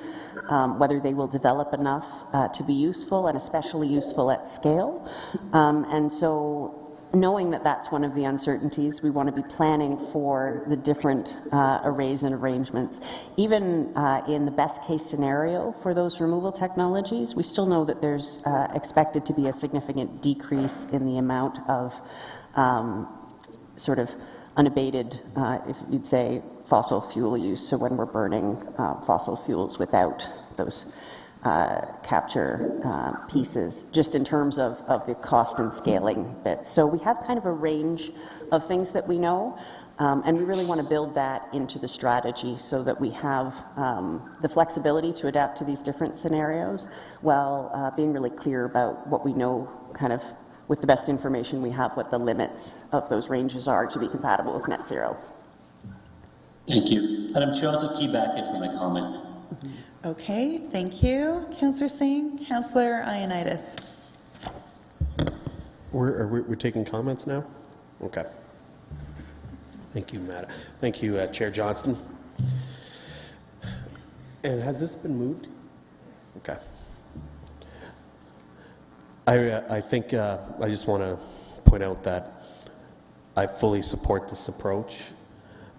whether they will develop enough to be useful, and especially useful at scale. And so knowing that that's one of the uncertainties, we want to be planning for the different arrays and arrangements. Even in the best case scenario for those removal technologies, we still know that there's expected to be a significant decrease in the amount of sort of unabated, if you'd say, fossil fuel use. So when we're burning fossil fuels without those capture pieces, just in terms of the cost and scaling bits. So we have kind of a range of things that we know, and we really want to build that into the strategy so that we have the flexibility to adapt to these different scenarios while being really clear about what we know, kind of with the best information we have, what the limits of those ranges are to be compatible with net zero. Thank you. Madam Chair, I'll just key back in for my comment. Okay, thank you, Councillor Singh. Councillor Ioannidis. We're taking comments now? Okay. Thank you, Madam. Thank you, Chair Johnston. And has this been moved? Okay. I think I just want to point out that I fully support this approach,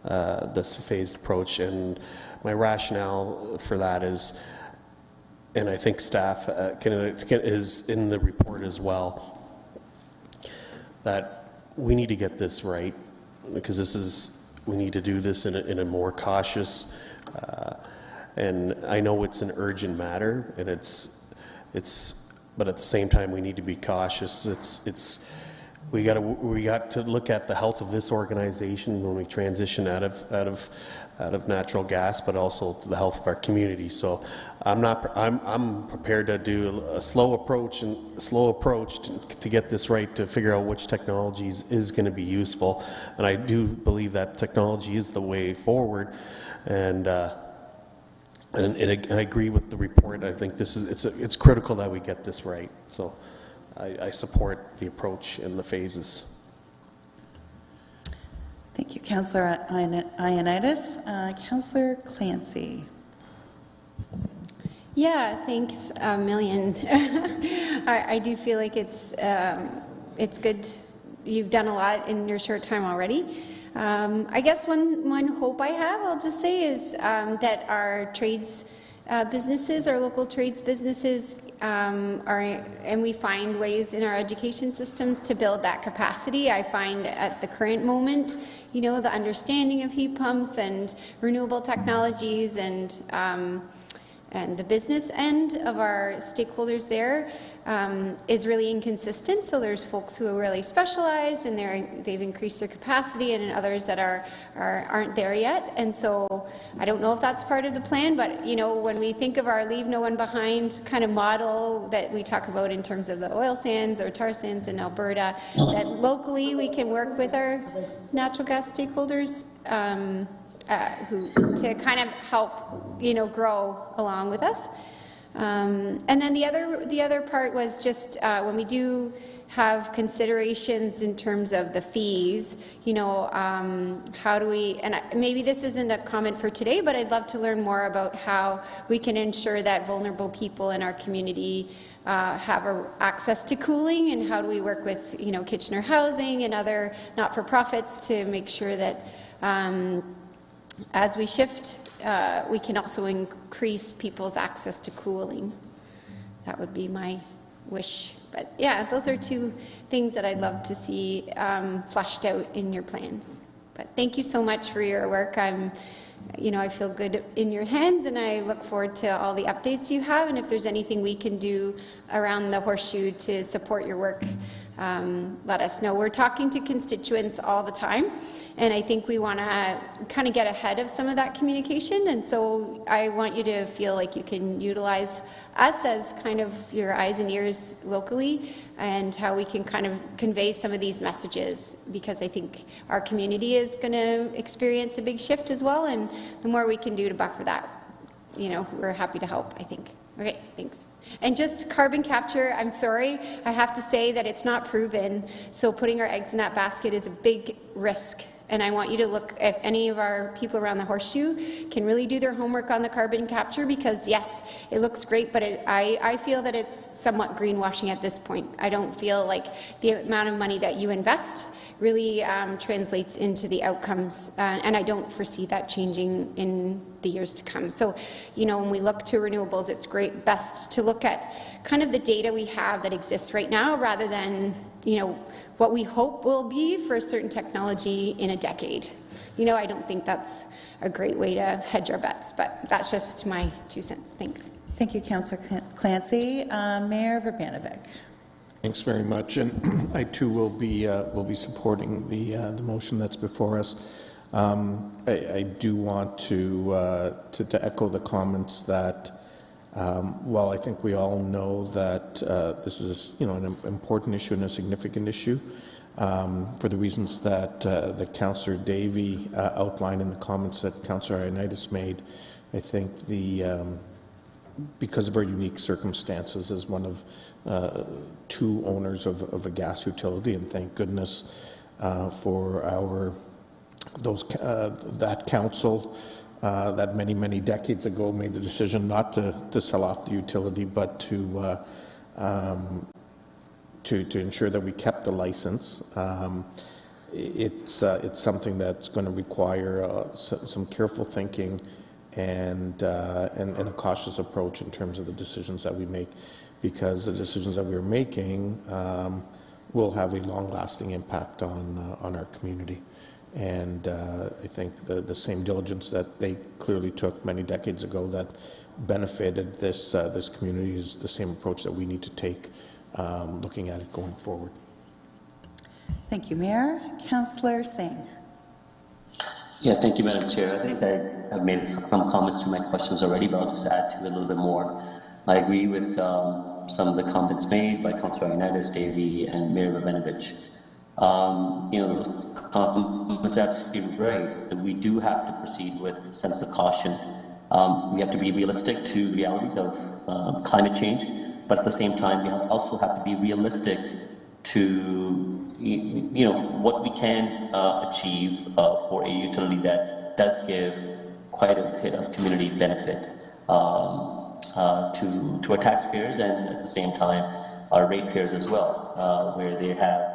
this phased approach, and my rationale for that is, and I think staff is in the report as well, that we need to get this right, because we need to do this in a more cautious, and I know it's an urgent matter, and but at the same time we need to be cautious. We got to look at the health of this organization when we transition out of natural gas, but also to the health of our community. So I'm prepared to do a slow approach to get this right, to figure out which technologies is going to be useful. And I do believe that technology is the way forward. And I agree with the report. I think it's critical that we get this right. So I support the approach and the phases. Thank you, Councillor Ioannidis. Councillor Clancy. Yeah, thanks a million. I do feel like it's good. You've done a lot in your short time already. I guess one hope I have, I'll just say, is that our trades businesses, our local trades businesses, and we find ways in our education systems to build that capacity. I find at the current moment, the understanding of heat pumps and renewable technologies and the business end of our stakeholders there is really inconsistent. So there's folks who are really specialized and they've increased their capacity, and others that aren't there yet. And so I don't know if that's part of the plan, but when we think of our leave no one behind kind of model that we talk about in terms of the oil sands or tar sands in Alberta, that locally we can work with our natural gas stakeholders to kind of help grow along with us. And then the other part was just when we do have considerations in terms of the fees, how do we, and maybe this isn't a comment for today, but I'd love to learn more about how we can ensure that vulnerable people in our community have access to cooling, and how do we work with Kitchener Housing and other not-for-profits to make sure that as we shift, we can also increase people's access to cooling. That would be my wish. But yeah, those are two things that I'd love to see fleshed out in your plans. But thank you so much for your work. I feel good in your hands, and I look forward to all the updates you have, and if there's anything we can do around the Horseshoe to support your work, let us know. We're talking to constituents all the time, and I think we want to kind of get ahead of some of that communication, and so I want you to feel like you can utilize us as kind of your eyes and ears locally, and how we can kind of convey some of these messages, because I think our community is going to experience a big shift as well, and the more we can do to buffer that, we're happy to help, I think. Okay, thanks. And just carbon capture, I'm sorry, I have to say that it's not proven, so putting our eggs in that basket is a big risk. And I want you to look at any of our people around the Horseshoe can really do their homework on the carbon capture, because yes, it looks great, but I feel that it's somewhat greenwashing at this point. I don't feel like the amount of money that you invest really translates into the outcomes, and I don't foresee that changing in the years to come. So, when we look to renewables, it's best to look at kind of the data we have that exists right now, rather than, what we hope will be for a certain technology in a decade. I don't think that's a great way to hedge our bets, but that's just my 2 cents. Thanks. Thank you, Councillor Clancy. Mayor Urbanovic. Thanks very much, and I too will be supporting the motion that's before us. I do want to echo the comments that while I think we all know that this is an important issue and a significant issue, for the reasons that Councillor Davey outlined in the comments that Councillor Ioannidis made, I think because of our unique circumstances as one of 2 owners of a gas utility, and thank goodness for that council that many decades ago made the decision not to sell off the utility, but to ensure that we kept the license. It's something that's going to require some careful thinking and a cautious approach in terms of the decisions that we make, because the decisions that we're making will have a long-lasting impact on our community. And I think the same diligence that they clearly took many decades ago that benefited this community is the same approach that we need to take looking at it going forward. Thank you, Mayor. Councillor Singh. Yeah, thank you, Madam Chair. I think I've made some comments to my questions already, but I'll just add to it a little bit more. I agree with some of the comments made by Councillor Ioannidis, Davey, and Mayor Urbanovic. The comments are absolutely right, that we do have to proceed with a sense of caution. We have to be realistic to realities of climate change, but at the same time, we also have to be realistic to what we can achieve for a utility that does give quite a bit of community benefit to our taxpayers, and at the same time our ratepayers as well, where they have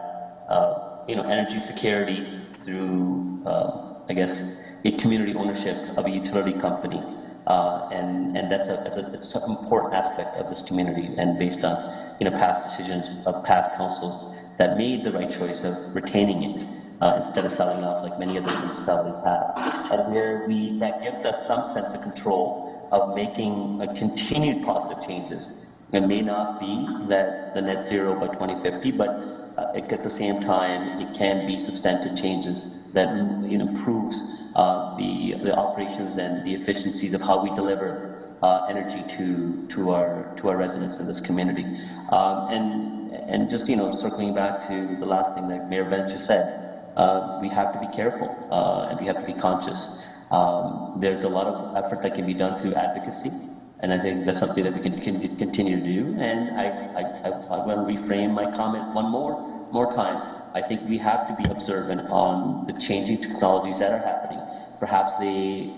energy security through a community ownership of a utility company, and that's it's an important aspect of this community, and based on past decisions of past councils that made the right choice of retaining it instead of selling off like many other municipalities have, and where that gives us some sense of control of making continued positive changes. It may not be that the net zero by 2050, but at the same time, it can be substantive changes that improves the operations and the efficiencies of how we deliver energy to our residents in this community. And just circling back to the last thing that Mayor Venture said, we have to be careful and we have to be conscious. There's a lot of effort that can be done through advocacy, and I think that's something that we can continue to do. And I want to reframe my comment one more time. I think we have to be observant on the changing technologies that are happening. Perhaps they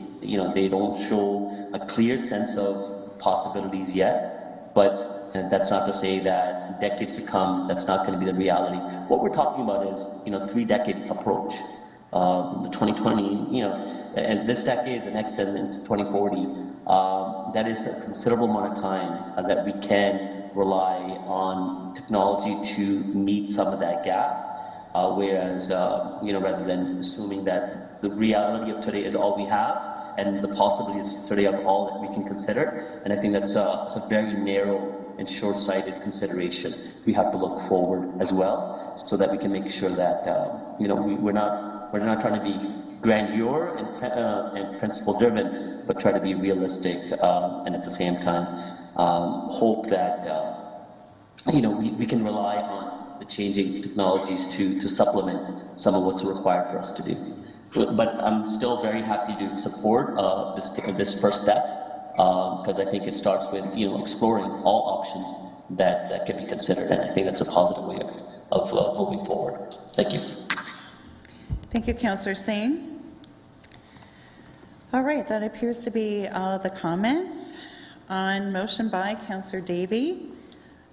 don't show a clear sense of possibilities yet, but that's not to say that decades to come, that's not going to be the reality. What we're talking about is, 3-decade approach. The 2020, and this decade, the next into 2040, that is a considerable amount of time that we can rely on technology to meet some of that gap. whereas, rather than assuming that the reality of today is all we have, and the possibilities of today are all that we can consider. And I think that's it's a very narrow and short-sighted consideration. We have to look forward as well, so that we can make sure that we're not trying to be grandeur and principle-driven, but try to be realistic, and at the same time hope that we can rely on the changing technologies to supplement some of what's required for us to do. But I'm still very happy to support this first step, because I think it starts with exploring all options that can be considered, and I think that's a positive way of moving forward. Thank you. Thank you, Councillor Singh. All right, that appears to be all of the comments. On motion by Councillor Davey,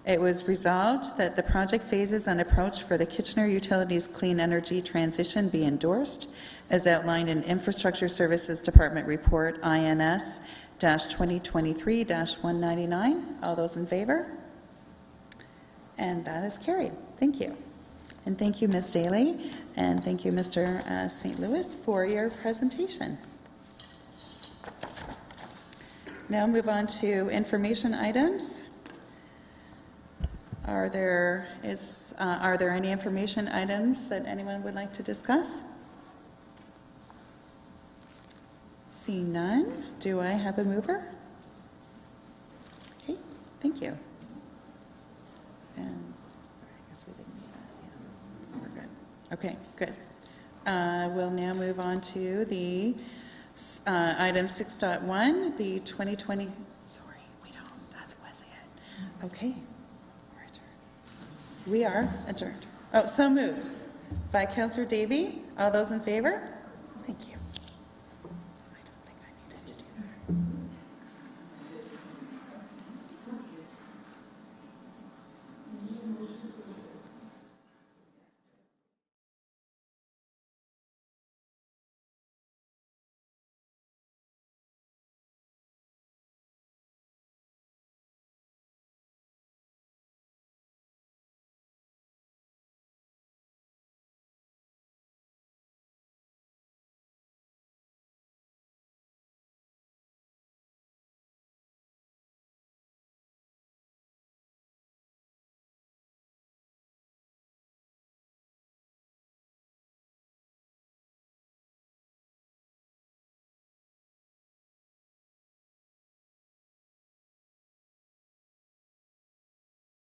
it was resolved that the project phases and approach for the Kitchener Utilities Clean Energy Transition be endorsed as outlined in Infrastructure Services Department Report INS-2023-199. All those in favor? And that is carried. Thank you. And thank you, Ms. Daly, and thank you, Mr. St. Louis, for your presentation. Now move on to information items. Are there any information items that anyone would like to discuss? See none. Do I have a mover? Okay, thank you. And sorry, I guess we didn't need that. Yeah, we're good. Okay, good. We'll now move on to the item 6.1, the 2020. Sorry, we don't. That was it. Okay, we're adjourned. We are adjourned. Oh, so moved by Councillor Davey. All those in favor? Thank you.